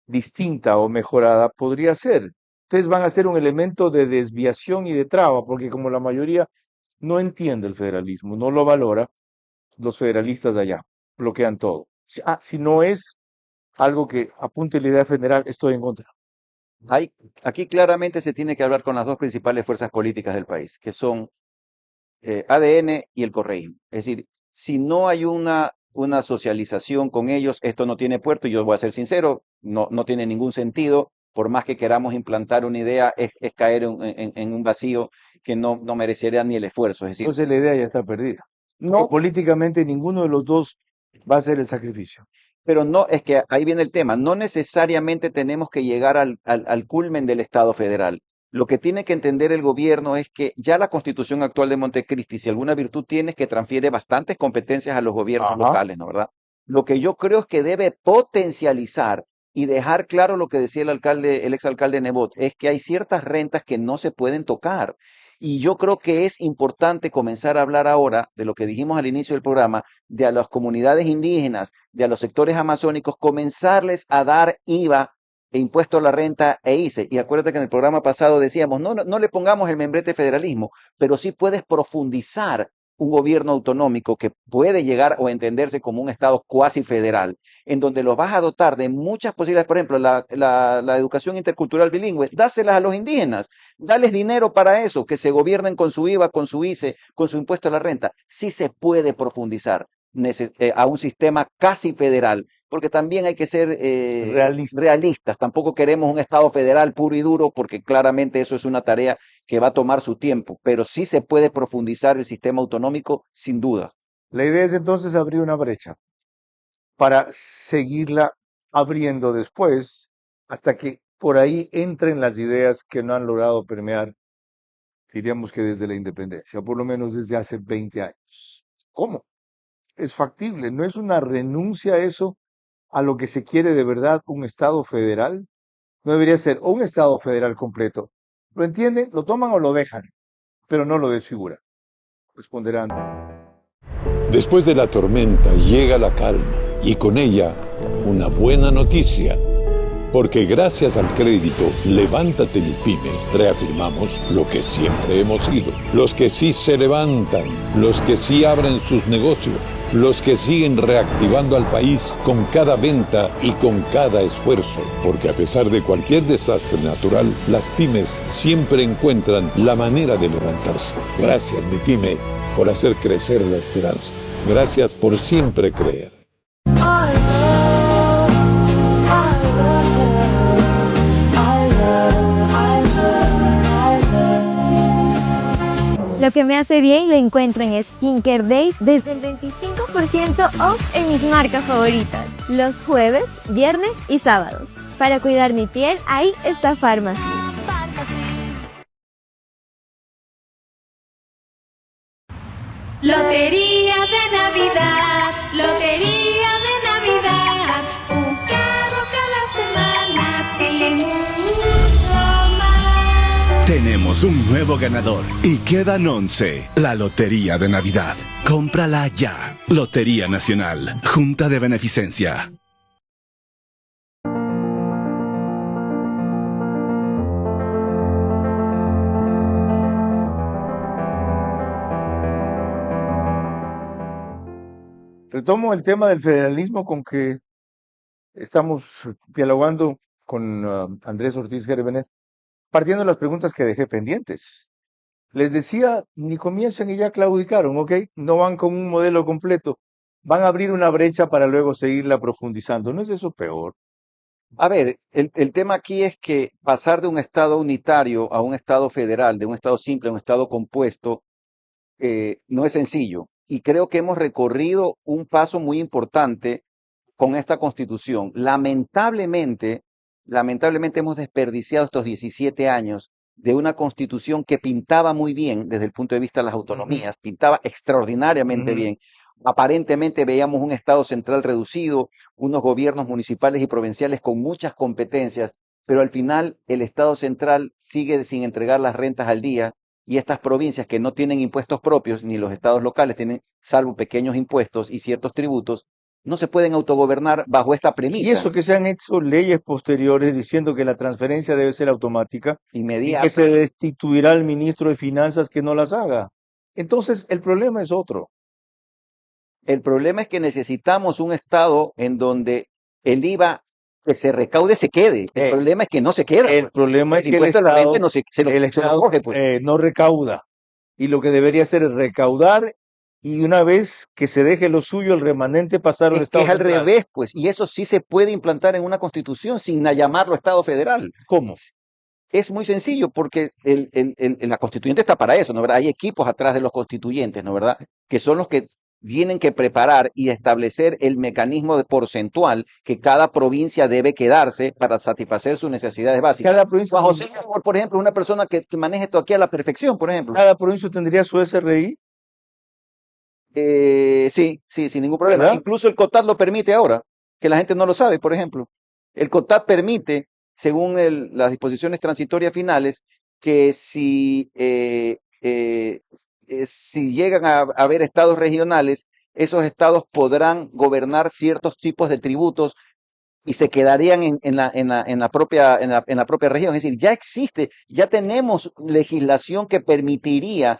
distinta o mejorada podría ser. Ustedes van a ser un elemento de desviación y de traba, porque como la mayoría no entiende el federalismo, no lo valora, los federalistas de allá bloquean todo. Si no es algo que apunte la idea federal, estoy en contra. Aquí claramente se tiene que hablar con las dos principales fuerzas políticas del país, que son ADN y el correísmo. Es decir, si no hay una socialización con ellos, esto no tiene puerto, y yo voy a ser sincero, no tiene ningún sentido. Por más que queramos implantar una idea, es caer en un vacío que no merecería ni el esfuerzo. Es decir, entonces la idea ya está perdida. No, políticamente ninguno de los dos va a hacer el sacrificio. Pero no, es que ahí viene el tema. No necesariamente tenemos que llegar al culmen del Estado federal. Lo que tiene que entender el gobierno es que ya la constitución actual de Montecristi, si alguna virtud tiene, es que transfiere bastantes competencias a los gobiernos Ajá. locales, ¿no verdad? Lo que yo creo es que debe potencializar y dejar claro lo que decía el exalcalde Nebot, es que hay ciertas rentas que no se pueden tocar. Y yo creo que es importante comenzar a hablar ahora de lo que dijimos al inicio del programa, de a las comunidades indígenas, de a los sectores amazónicos, comenzarles a dar IVA e impuesto a la renta e ICE. Y acuérdate que en el programa pasado decíamos, no le pongamos el membrete federalismo, pero sí puedes profundizar un gobierno autonómico que puede llegar o entenderse como un Estado cuasi federal, en donde los vas a dotar de muchas posibilidades. Por ejemplo, la educación intercultural bilingüe, dáselas a los indígenas, dales dinero para eso, que se gobiernen con su IVA, con su ICE, con su impuesto a la renta. Sí se puede profundizar a un sistema casi federal, porque también hay que ser realistas. Tampoco queremos un Estado federal puro y duro, porque claramente eso es una tarea que va a tomar su tiempo, pero sí se puede profundizar el sistema autonómico sin duda. La idea es entonces abrir una brecha para seguirla abriendo después hasta que por ahí entren las ideas que no han logrado permear, diríamos que desde la independencia, o por lo menos desde hace 20 años. ¿Cómo? Es factible, no es una renuncia a eso, a lo que se quiere de verdad, un Estado federal. No debería ser un Estado federal completo. ¿Lo entienden? ¿Lo toman o lo dejan? Pero no lo desfiguran. Responderán. Después de la tormenta llega la calma y con ella una buena noticia. Porque gracias al crédito Levántate mi pyme, reafirmamos lo que siempre hemos sido. Los que sí se levantan, los que sí abren sus negocios, los que siguen reactivando al país con cada venta y con cada esfuerzo. Porque a pesar de cualquier desastre natural, las pymes siempre encuentran la manera de levantarse. Gracias mi pyme por hacer crecer la esperanza. Gracias por siempre creer. Lo que me hace bien lo encuentro en Skincare Days desde el 25% off en mis marcas favoritas. Los jueves, viernes y sábados. Para cuidar mi piel, ahí está Pharmacy. Lotería de Navidad, Lotería de Navidad, un carro cada semana y mucho más. Tenemos un nuevo ganador y quedan 11. La Lotería de Navidad. Cómprala ya. Lotería Nacional. Junta de Beneficencia. Retomo el tema del federalismo con que estamos dialogando con Andrés Ortiz Gerbenet, partiendo de las preguntas que dejé pendientes. Les decía, ni comienzan y ya claudicaron, ¿ok? No van con un modelo completo. Van a abrir una brecha para luego seguirla profundizando. ¿No es eso peor? A ver, el tema aquí es que pasar de un Estado unitario a un Estado federal, de un Estado simple a un Estado compuesto, no es sencillo. Y creo que hemos recorrido un paso muy importante con esta Constitución. Lamentablemente hemos desperdiciado estos 17 años de una Constitución que pintaba muy bien desde el punto de vista de las autonomías, pintaba extraordinariamente bien. Aparentemente veíamos un Estado central reducido, unos gobiernos municipales y provinciales con muchas competencias, pero al final el Estado central sigue sin entregar las rentas al día y estas provincias que no tienen impuestos propios, ni los estados locales tienen, salvo pequeños impuestos y ciertos tributos, no se pueden autogobernar bajo esta premisa. Y eso que se han hecho leyes posteriores diciendo que la transferencia debe ser automática y que se destituirá al ministro de Finanzas que no las haga. Entonces, el problema es otro. El problema es que necesitamos un Estado en donde el IVA que se recaude se quede. El problema es que no se queda. El problema es que el Estado, no recauda. Y lo que debería hacer es recaudar y una vez que se deje lo suyo, el remanente pasar al Estado federal. Es al revés, pues. Y eso sí se puede implantar en una Constitución sin llamarlo Estado federal. ¿Cómo? Es muy sencillo porque la constituyente está para eso, ¿no verdad? Hay equipos atrás de los constituyentes, ¿no verdad? Que son los que tienen que preparar y establecer el mecanismo de porcentual que cada provincia debe quedarse para satisfacer sus necesidades básicas. Cada provincia, Juan José, por ejemplo, es una persona que maneja esto aquí a la perfección, por ejemplo. cada provincia tendría su SRI. Sí, sin ningún problema. ¿Verdad? Incluso el COTAD lo permite ahora, que la gente no lo sabe, por ejemplo. El COTAD permite, según las disposiciones transitorias finales, que si llegan a haber estados regionales, esos estados podrán gobernar ciertos tipos de tributos y se quedarían en la propia región. Es decir, ya existe, ya tenemos legislación que permitiría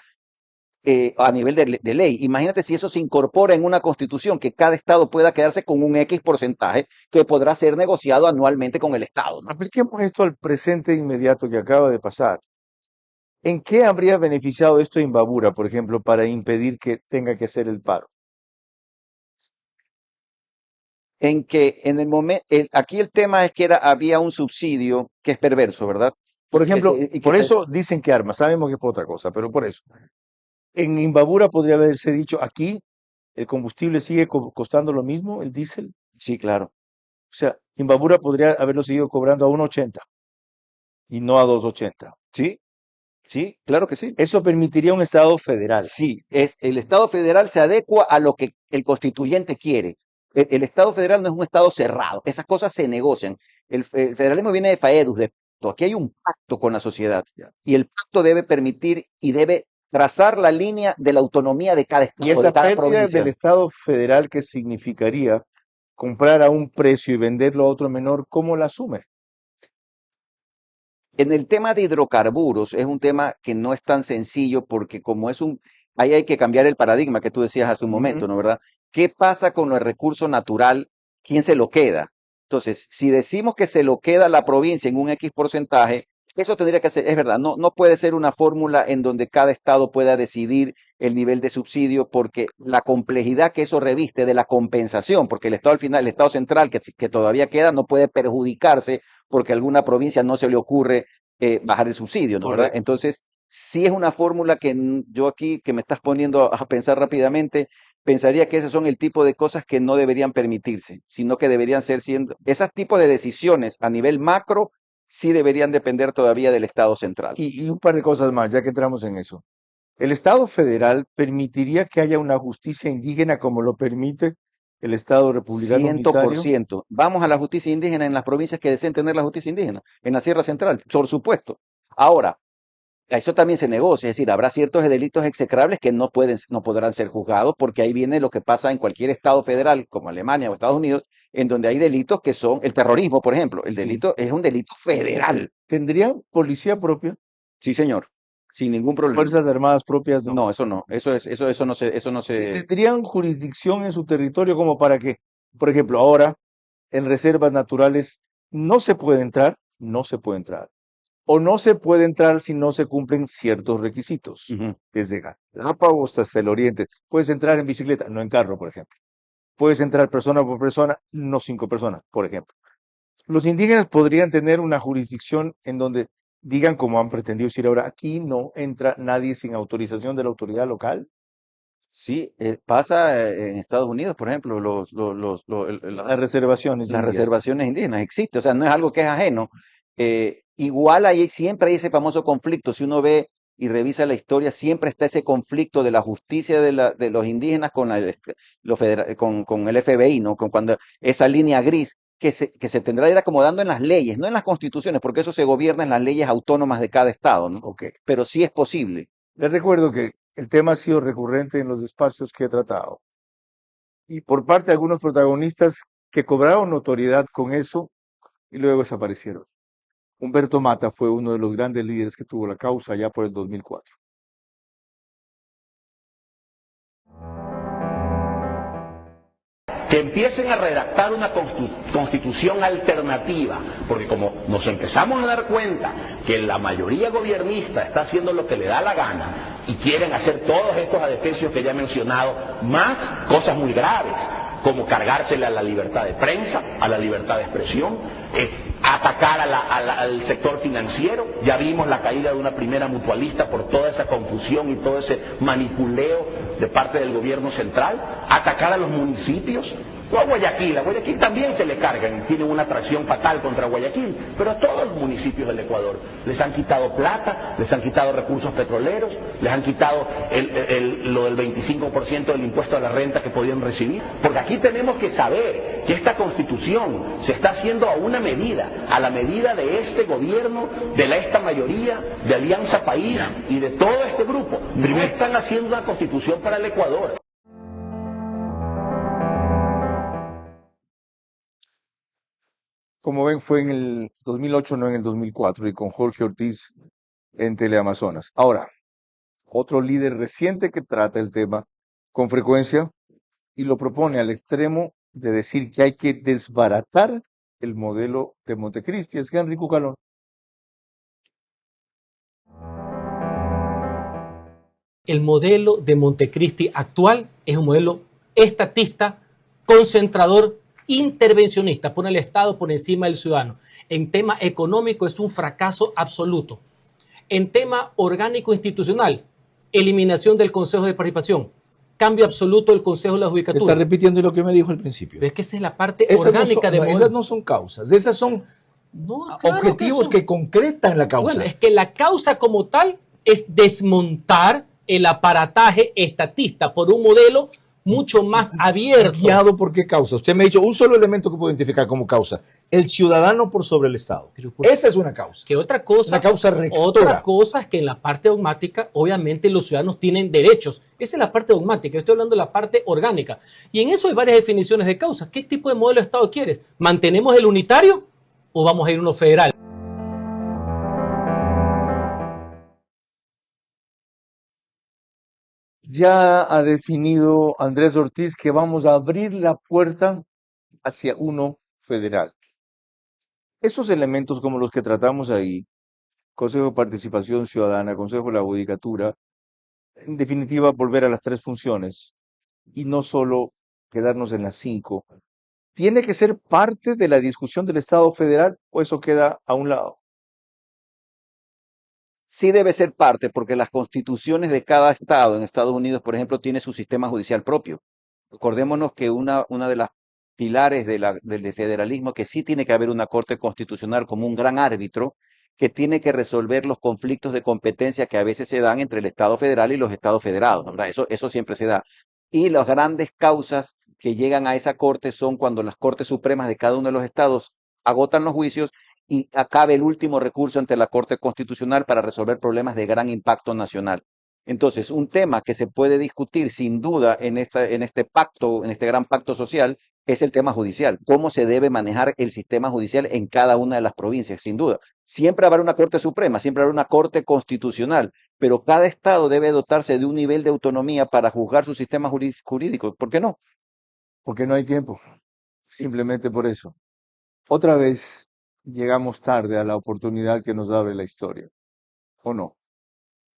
a nivel de ley. Imagínate si eso se incorpora en una constitución, que cada estado pueda quedarse con un X porcentaje que podrá ser negociado anualmente con el estado, ¿no? Apliquemos esto al presente inmediato que acaba de pasar. ¿En qué habría beneficiado esto a Imbabura, por ejemplo, para impedir que tenga que hacer el paro? En que en el momento, aquí el tema es que había un subsidio que es perverso, ¿verdad? Por ejemplo, Que por eso dicen que armas, sabemos que es por otra cosa, pero por eso. En Imbabura podría haberse dicho, aquí el combustible sigue costando lo mismo, el diésel. Sí, claro. O sea, Imbabura podría haberlo seguido cobrando a 1.80 y no a 2.80. Sí, claro que sí. Eso permitiría un Estado federal. Sí, el Estado federal se adecua a lo que el constituyente quiere. El Estado federal no es un Estado cerrado, esas cosas se negocian. El federalismo viene de Faedus, de pacto. Aquí hay un pacto con la sociedad y el pacto debe permitir y debe trazar la línea de la autonomía de cada Estado, Y esa de cada pérdida provincia. del Estado federal, que significaría comprar a un precio y venderlo a otro menor, ¿cómo la asume? En el tema de hidrocarburos es un tema que no es tan sencillo porque como ahí hay que cambiar el paradigma que tú decías hace un momento, ¿no, verdad? ¿Qué pasa con el recurso natural? ¿Quién se lo queda? Entonces, si decimos que se lo queda la provincia en un X porcentaje, eso tendría que ser, es verdad, no puede ser una fórmula en donde cada estado pueda decidir el nivel de subsidio, porque la complejidad que eso reviste de la compensación, porque el Estado al final, el Estado central que todavía queda, no puede perjudicarse porque a alguna provincia no se le ocurre bajar el subsidio, ¿no, verdad? Entonces, sí es una fórmula que yo aquí, que me estás poniendo a pensar rápidamente, pensaría que esos son el tipo de cosas que no deberían permitirse, sino que deberían ser esos tipos de decisiones a nivel macro sí deberían depender todavía del Estado central. Y un par de cosas más, ya que entramos en eso. ¿El Estado federal permitiría que haya una justicia indígena como lo permite el Estado republicano unitario? 100%. Vamos a la justicia indígena en las provincias que deseen tener la justicia indígena, en la Sierra Central, por supuesto. Ahora, eso también se negocia, es decir, habrá ciertos delitos execrables que no podrán ser juzgados, porque ahí viene lo que pasa en cualquier Estado federal, como Alemania o Estados Unidos, en donde hay delitos que son, el terrorismo, por ejemplo, el delito es un delito federal. ¿Tendrían policía propia? Sí, señor, sin ningún problema. ¿Fuerzas armadas propias? No. No, eso no, eso no se... ¿Tendrían jurisdicción en su territorio como para que, por ejemplo, ahora en reservas naturales no se puede entrar? No se puede entrar. O no se puede entrar si no se cumplen ciertos requisitos. Desde Galápagos hasta el oriente. Puedes entrar en bicicleta, no en carro, por ejemplo. Puedes entrar persona por persona, no 5 personas, por ejemplo. Los indígenas podrían tener una jurisdicción en donde digan, como han pretendido decir ahora, aquí no entra nadie sin autorización de la autoridad local. Sí, pasa en Estados Unidos, por ejemplo, las reservaciones. Las reservaciones indígenas existen, o sea, no es algo que es ajeno. Igual siempre hay ese famoso conflicto. Si uno ve y revisa la historia, siempre está ese conflicto de la justicia de los indígenas con el FBI, ¿no? Con cuando esa línea gris que se tendrá que ir acomodando en las leyes, no en las constituciones, porque eso se gobierna en las leyes autónomas de cada estado, ¿no? Pero sí es posible. Les recuerdo que el tema ha sido recurrente en los espacios que he tratado. Y por parte de algunos protagonistas que cobraron notoriedad con eso y luego desaparecieron. Humberto Mata fue uno de los grandes líderes que tuvo la causa ya por el 2004. Que empiecen a redactar una constitución alternativa, porque como nos empezamos a dar cuenta que la mayoría gobernista está haciendo lo que le da la gana y quieren hacer todos estos adefesios que ya he mencionado, más cosas muy graves, como cargársele a la libertad de prensa, a la libertad de expresión, atacar al sector financiero. Ya vimos la caída de una primera mutualista por toda esa confusión y todo ese manipuleo de parte del gobierno central, atacar a los municipios, o a Guayaquil también se le cargan, tienen una atracción fatal contra Guayaquil, pero a todos los municipios del Ecuador les han quitado plata, les han quitado recursos petroleros, les han quitado lo del 25% del impuesto a la renta que podían recibir, porque aquí tenemos que saber que esta constitución se está haciendo a una medida, a la medida de este gobierno, de esta mayoría, de Alianza País y de todo este grupo. No están haciendo una constitución para el Ecuador. Como ven, fue en el 2008, no en el 2004, y con Jorge Ortiz en Teleamazonas. Ahora, otro líder reciente que trata el tema con frecuencia y lo propone al extremo de decir que hay que desbaratar el modelo de Montecristi es Henry Cucalón. El modelo de Montecristi actual es un modelo estatista, concentrador, intervencionista, pone el Estado por encima del ciudadano. En tema económico es un fracaso absoluto. En tema orgánico institucional, eliminación del Consejo de Participación, cambio absoluto del Consejo de la Judicatura. Está repitiendo lo que me dijo al principio. Pero es que esa es la parte orgánica de modelo. Esas no son causas, esas son objetivos que concretan la causa. Bueno, es que la causa como tal es desmontar el aparataje estatista por un modelo mucho más abierto. ¿Guiado por qué causa? Usted me ha dicho un solo elemento que puedo identificar como causa: el ciudadano por sobre el Estado. Esa es una causa. Que otra cosa, una causa rectora. Otra cosa es que en la parte dogmática, obviamente los ciudadanos tienen derechos. Esa es la parte dogmática. Yo estoy hablando de la parte orgánica. Y en eso hay varias definiciones de causas. ¿Qué tipo de modelo de Estado quieres? ¿Mantenemos el unitario o vamos a ir a uno federal? Ya ha definido Andrés Ortiz que vamos a abrir la puerta hacia uno federal. Esos elementos como los que tratamos ahí, Consejo de Participación Ciudadana, Consejo de la Judicatura, en definitiva volver a las 3 funciones y no solo quedarnos en las 5, ¿tiene que ser parte de la discusión del Estado federal o eso queda a un lado? Sí debe ser parte, porque las constituciones de cada estado, en Estados Unidos, por ejemplo, tiene su sistema judicial propio. Recordémonos que una de las pilares del federalismo, que sí tiene que haber una corte constitucional como un gran árbitro, que tiene que resolver los conflictos de competencia que a veces se dan entre el Estado federal y los estados federados, ¿verdad? Eso siempre se da. Y las grandes causas que llegan a esa corte son cuando las cortes supremas de cada uno de los estados agotan los juicios y acabe el último recurso ante la Corte Constitucional para resolver problemas de gran impacto nacional. Entonces, un tema que se puede discutir sin duda en este pacto, en este gran pacto social, es el tema judicial. ¿Cómo se debe manejar el sistema judicial en cada una de las provincias? Sin duda. Siempre habrá una Corte Suprema, siempre habrá una Corte Constitucional, pero cada estado debe dotarse de un nivel de autonomía para juzgar su sistema jurídico. ¿Por qué no? Porque no hay tiempo. Simplemente por eso. Otra vez llegamos tarde a la oportunidad que nos abre la historia, ¿o no?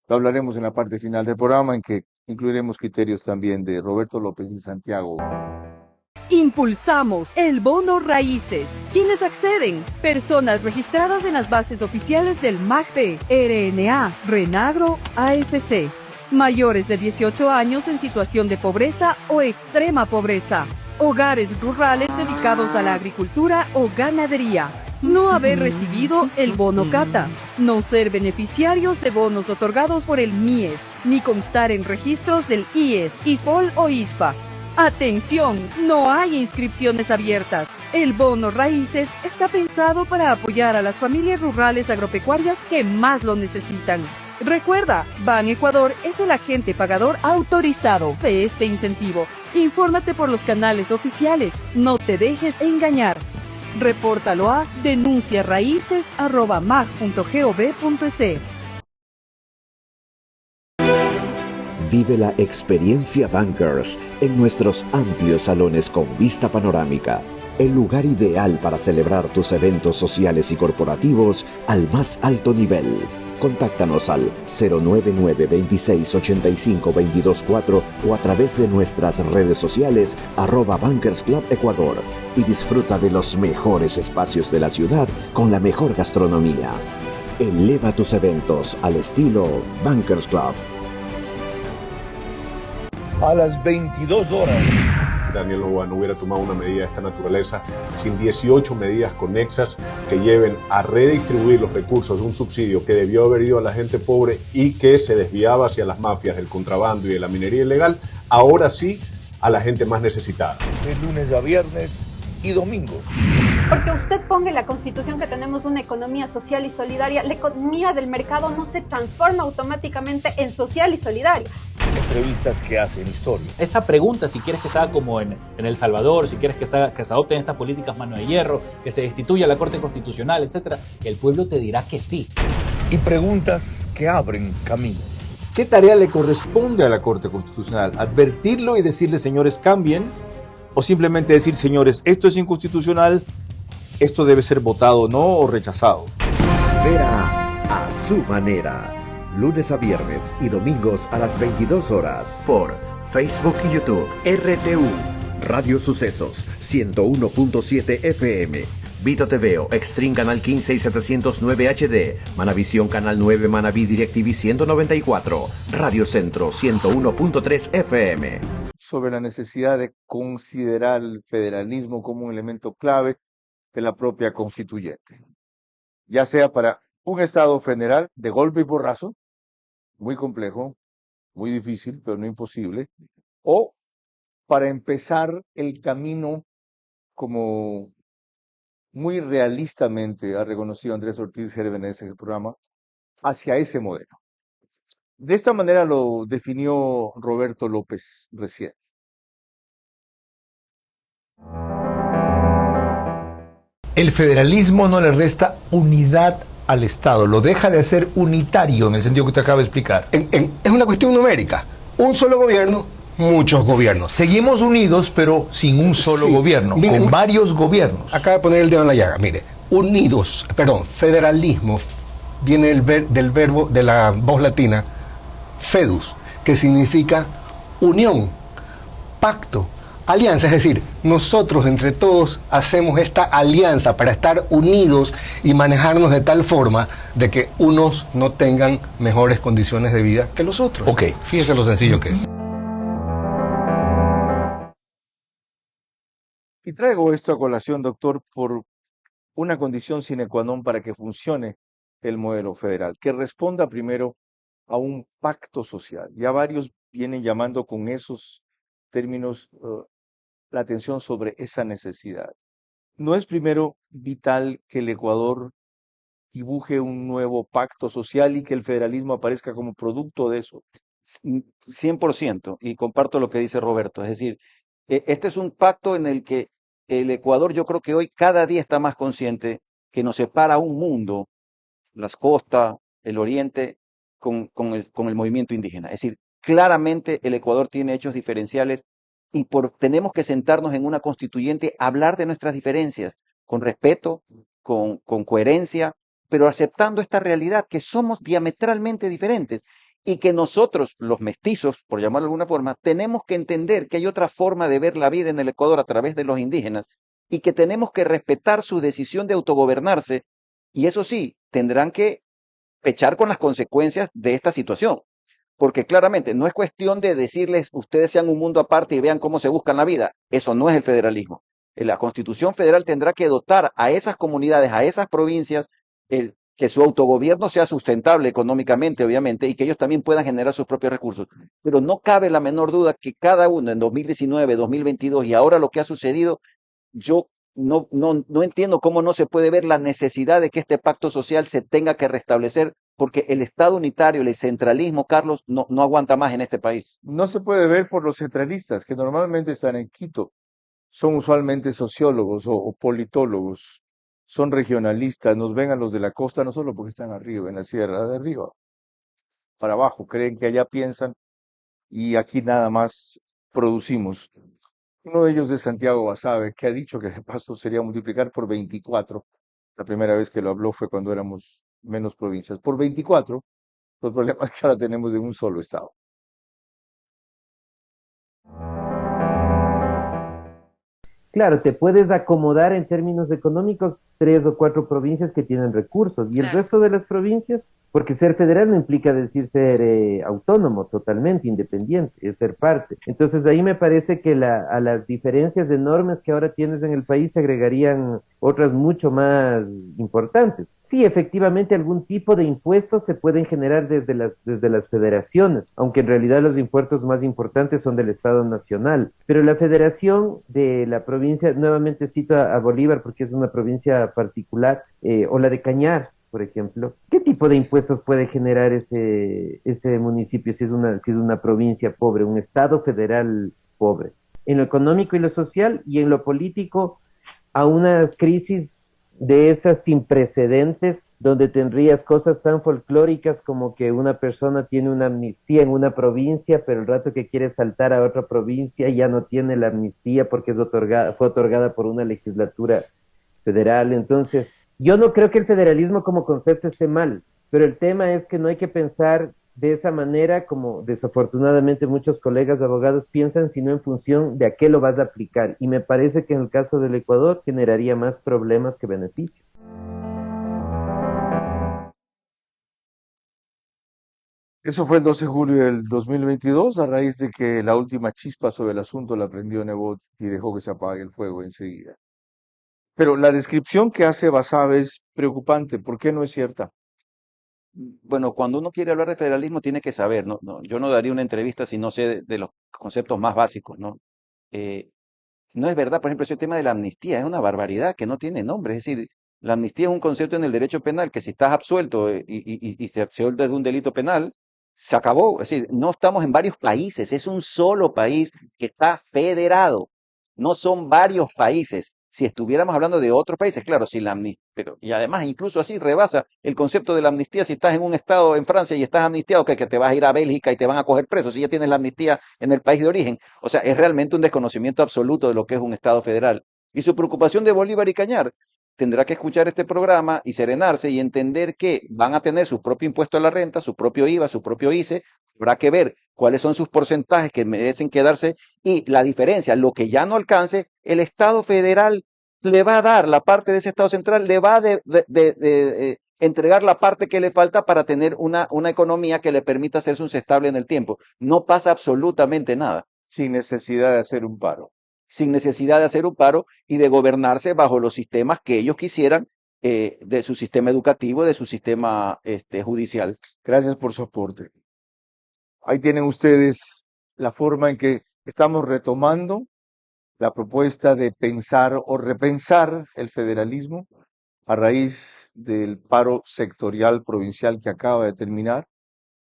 Lo hablaremos en la parte final del programa, en que incluiremos criterios también de Roberto López y Santiago. Impulsamos el bono raíces. ¿Quiénes acceden? Personas registradas en las bases oficiales del MACD, RNA, Renagro, AFC. Mayores de 18 años en situación de pobreza o extrema pobreza. Hogares rurales dedicados a la agricultura o ganadería. No haber recibido el bono Cata, no ser beneficiarios de bonos otorgados por el MIES, ni constar en registros del IES, ISPOL o ISPA. ¡Atención! No hay inscripciones abiertas. El bono raíces está pensado para apoyar a las familias rurales agropecuarias que más lo necesitan. Recuerda, Ban Ecuador es el agente pagador autorizado de este incentivo. Infórmate por los canales oficiales. No te dejes engañar. Repórtalo a denunciaraíces@mag.gov.es. Vive la experiencia Bankers en nuestros amplios salones con vista panorámica. El lugar ideal para celebrar tus eventos sociales y corporativos al más alto nivel. Contáctanos al 099-2685-224 o a través de nuestras redes sociales @Bankers Club Ecuador y disfruta de los mejores espacios de la ciudad con la mejor gastronomía. Eleva tus eventos al estilo Bankers Club. a las 22 horas. Daniel Noboa no hubiera tomado una medida de esta naturaleza sin 18 medidas conexas que lleven a redistribuir los recursos de un subsidio que debió haber ido a la gente pobre y que se desviaba hacia las mafias, el contrabando y de la minería ilegal, ahora sí a la gente más necesitada. De lunes a viernes y domingo. Porque usted ponga en la Constitución que tenemos una economía social y solidaria, la economía del mercado no se transforma automáticamente en social y solidaria. Entrevistas que hacen historia. Esa pregunta, si quieres que se haga como en El Salvador, si quieres que se adopten estas políticas mano de hierro, que se destituya la Corte Constitucional, etcétera, el pueblo te dirá que sí. Y preguntas que abren camino. ¿Qué tarea le corresponde a la Corte Constitucional? ¿Advertirlo y decirle, señores, cambien? ¿O simplemente decir, señores, esto es inconstitucional, esto debe ser votado no o rechazado? Vera a su manera. Lunes a viernes y domingos a las 22 horas por Facebook y YouTube. RTU Radio Sucesos 101.7 FM. Vito TVO Extreme Canal 15 y 709 HD. Manavisión Canal 9 Manaví DirecTV 194. Radio Centro 101.3 FM. Sobre la necesidad de considerar el federalismo como un elemento clave de la propia constituyente, ya sea para un Estado federal de golpe y porrazo, muy complejo, muy difícil, pero no imposible, o para empezar el camino, como muy realistamente ha reconocido Andrés Ortiz Gérenes en el programa, hacia ese modelo. De esta manera lo definió Roberto López recién. El federalismo no le resta unidad al Estado, lo deja de hacer unitario en el sentido que usted acaba de explicar. Es una cuestión numérica. Un solo gobierno, muchos gobiernos. Seguimos unidos, pero sin un solo gobierno, mire, con varios gobiernos. Acaba de poner el dedo en la llaga. Mire, federalismo viene del verbo de la voz latina fedus, que significa unión, pacto, alianza. Es decir, nosotros entre todos hacemos esta alianza para estar unidos y manejarnos de tal forma de que unos no tengan mejores condiciones de vida que los otros. Ok, fíjese lo sencillo que es. Y traigo esto a colación, doctor, por una condición sine qua non para que funcione el modelo federal, que responda primero a un pacto social. Ya varios vienen llamando con esos términos la atención sobre esa necesidad. ¿No es primero vital que el Ecuador dibuje un nuevo pacto social y que el federalismo aparezca como producto de eso? 100%, y comparto lo que dice Roberto. Es decir, este es un pacto en el que el Ecuador, yo creo que hoy cada día está más consciente que nos separa un mundo, las costas, el oriente, con el movimiento indígena. Es decir, claramente el Ecuador tiene hechos diferenciales y tenemos que sentarnos en una constituyente a hablar de nuestras diferencias, con respeto, con coherencia, pero aceptando esta realidad que somos diametralmente diferentes y que nosotros, los mestizos, por llamarlo de alguna forma, tenemos que entender que hay otra forma de ver la vida en el Ecuador a través de los indígenas y que tenemos que respetar su decisión de autogobernarse, y eso sí, tendrán que pechar con las consecuencias de esta situación. Porque claramente no es cuestión de decirles ustedes sean un mundo aparte y vean cómo se buscan la vida. Eso no es el federalismo. La Constitución Federal tendrá que dotar a esas comunidades, a esas provincias, que su autogobierno sea sustentable económicamente, obviamente, y que ellos también puedan generar sus propios recursos. Pero no cabe la menor duda que cada uno en 2019, 2022 y ahora lo que ha sucedido, yo no entiendo cómo no se puede ver la necesidad de que este pacto social se tenga que restablecer, porque el Estado unitario, el centralismo, Carlos, no aguanta más en este país. No se puede ver por los centralistas, que normalmente están en Quito. Son usualmente sociólogos o politólogos. Son regionalistas, nos ven a los de la costa no solo porque están arriba, en la sierra de arriba, para abajo, creen que allá piensan y aquí nada más producimos. Uno de ellos es Santiago Basabe, que ha dicho que de paso sería multiplicar por 24. La primera vez que lo habló fue cuando éramos menos provincias. Por 24, los problemas que ahora tenemos en un solo estado. Claro, te puedes acomodar en términos económicos 3 o 4 provincias que tienen recursos y el resto de las provincias porque ser federal no implica decir ser autónomo, totalmente independiente, es ser parte. Entonces ahí me parece que a las diferencias enormes que ahora tienes en el país se agregarían otras mucho más importantes. Sí, efectivamente algún tipo de impuestos se pueden generar desde las federaciones, aunque en realidad los impuestos más importantes son del Estado Nacional. Pero la federación de la provincia, nuevamente cito a Bolívar porque es una provincia particular, o la de Cañar, por ejemplo, ¿qué tipo de impuestos puede generar ese municipio si es una provincia pobre, un Estado federal pobre? En lo económico y lo social y en lo político, a una crisis de esas sin precedentes, donde tendrías cosas tan folclóricas como que una persona tiene una amnistía en una provincia, pero el rato que quiere saltar a otra provincia ya no tiene la amnistía porque fue otorgada por una legislatura federal. Entonces, yo no creo que el federalismo como concepto esté mal, pero el tema es que no hay que pensar de esa manera como desafortunadamente muchos colegas abogados piensan, sino en función de a qué lo vas a aplicar. Y me parece que en el caso del Ecuador generaría más problemas que beneficios. Eso fue el 12 de julio del 2022, a raíz de que la última chispa sobre el asunto la prendió Nebot y dejó que se apague el fuego enseguida. Pero la descripción que hace Basabe es preocupante. ¿Por qué no es cierta? Bueno, cuando uno quiere hablar de federalismo tiene que saber, yo no daría una entrevista si no sé de los conceptos más básicos, ¿no? No es verdad, por ejemplo, ese tema de la amnistía es una barbaridad que no tiene nombre. Es decir, la amnistía es un concepto en el derecho penal que si estás absuelto y se absuelta de un delito penal, se acabó. Es decir, no estamos en varios países, es un solo país que está federado. No son varios países. Si estuviéramos hablando de otros países, claro, si la amnistía, y además incluso así rebasa el concepto de la amnistía si estás en un estado en Francia y estás amnistiado, que te vas a ir a Bélgica y te van a coger preso, si ya tienes la amnistía en el país de origen. O sea, es realmente un desconocimiento absoluto de lo que es un estado federal. Y su preocupación de Bolívar y Cañar tendrá que escuchar este programa y serenarse y entender que van a tener su propio impuesto a la renta, su propio IVA, su propio ICE. Habrá que ver cuáles son sus porcentajes que merecen quedarse y la diferencia, lo que ya no alcance, el Estado federal le va a dar la parte de ese Estado central, le va a entregar la parte que le falta para tener una economía que le permita hacerse estable en el tiempo. No pasa absolutamente nada. Sin necesidad de hacer un paro. Sin necesidad de hacer un paro y de gobernarse bajo los sistemas que ellos quisieran, de su sistema educativo, de su sistema judicial. Gracias por su aporte. Ahí tienen ustedes la forma en que estamos retomando la propuesta de pensar o repensar el federalismo a raíz del paro sectorial provincial que acaba de terminar,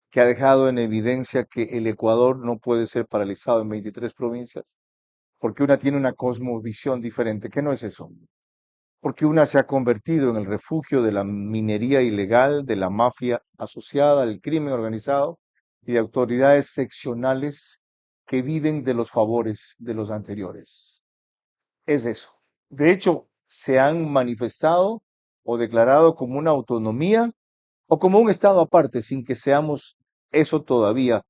que ha dejado en evidencia que el Ecuador no puede ser paralizado en 23 provincias, porque una tiene una cosmovisión diferente. ¿Qué no es eso? Porque una se ha convertido en el refugio de la minería ilegal, de la mafia asociada al crimen organizado y de autoridades seccionales que viven de los favores de los anteriores. Es eso. De hecho, se han manifestado o declarado como una autonomía o como un estado aparte, sin que seamos eso todavía,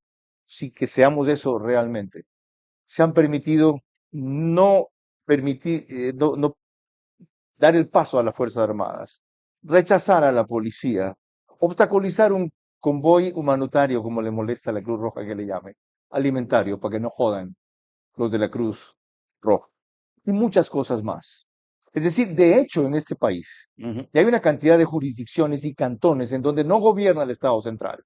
sin que seamos eso realmente. Se han permitido no dar el paso a las Fuerzas Armadas, rechazar a la policía, obstaculizar un convoy humanitario, como le molesta a la Cruz Roja que le llame, alimentario, para que no jodan los de la Cruz Roja, y muchas cosas más. Es decir, de hecho, en este país, ya hay una cantidad de jurisdicciones y cantones en donde no gobierna el Estado central,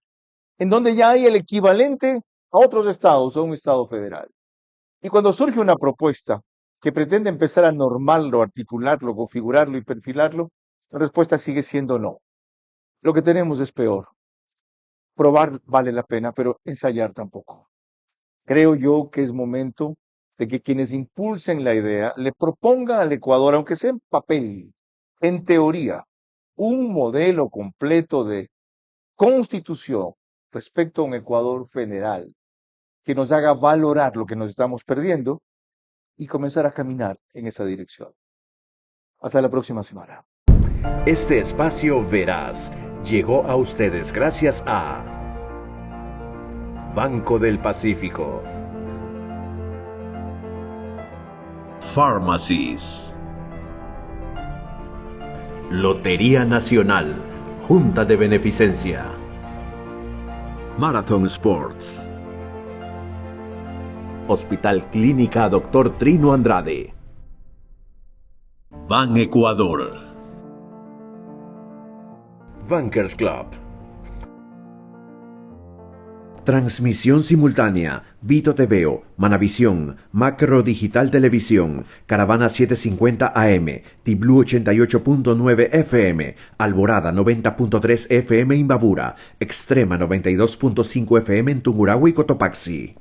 en donde ya hay el equivalente a otros estados, a un Estado federal. Y cuando surge una propuesta que pretende empezar a normarlo, articularlo, configurarlo y perfilarlo, la respuesta sigue siendo no. Lo que tenemos es peor. Probar vale la pena, pero ensayar tampoco. Creo yo que es momento de que quienes impulsen la idea le propongan al Ecuador, aunque sea en papel, en teoría, un modelo completo de constitución respecto a un Ecuador federal que nos haga valorar lo que nos estamos perdiendo y comenzar a caminar en esa dirección. Hasta la próxima semana. Este espacio Veraz llegó a ustedes gracias a Banco del Pacífico, Pharmacies, Lotería Nacional, Junta de Beneficencia. Marathon Sports. Hospital Clínica Dr. Trino Andrade. Ban Ecuador. Bankers Club. Transmisión simultánea, Vito TVO, Manavisión, Macro Digital Televisión, Caravana 750 AM, Tiblu 88.9 FM, Alborada 90.3 FM Imbabura, Extrema 92.5 FM en Tungurahua y Cotopaxi.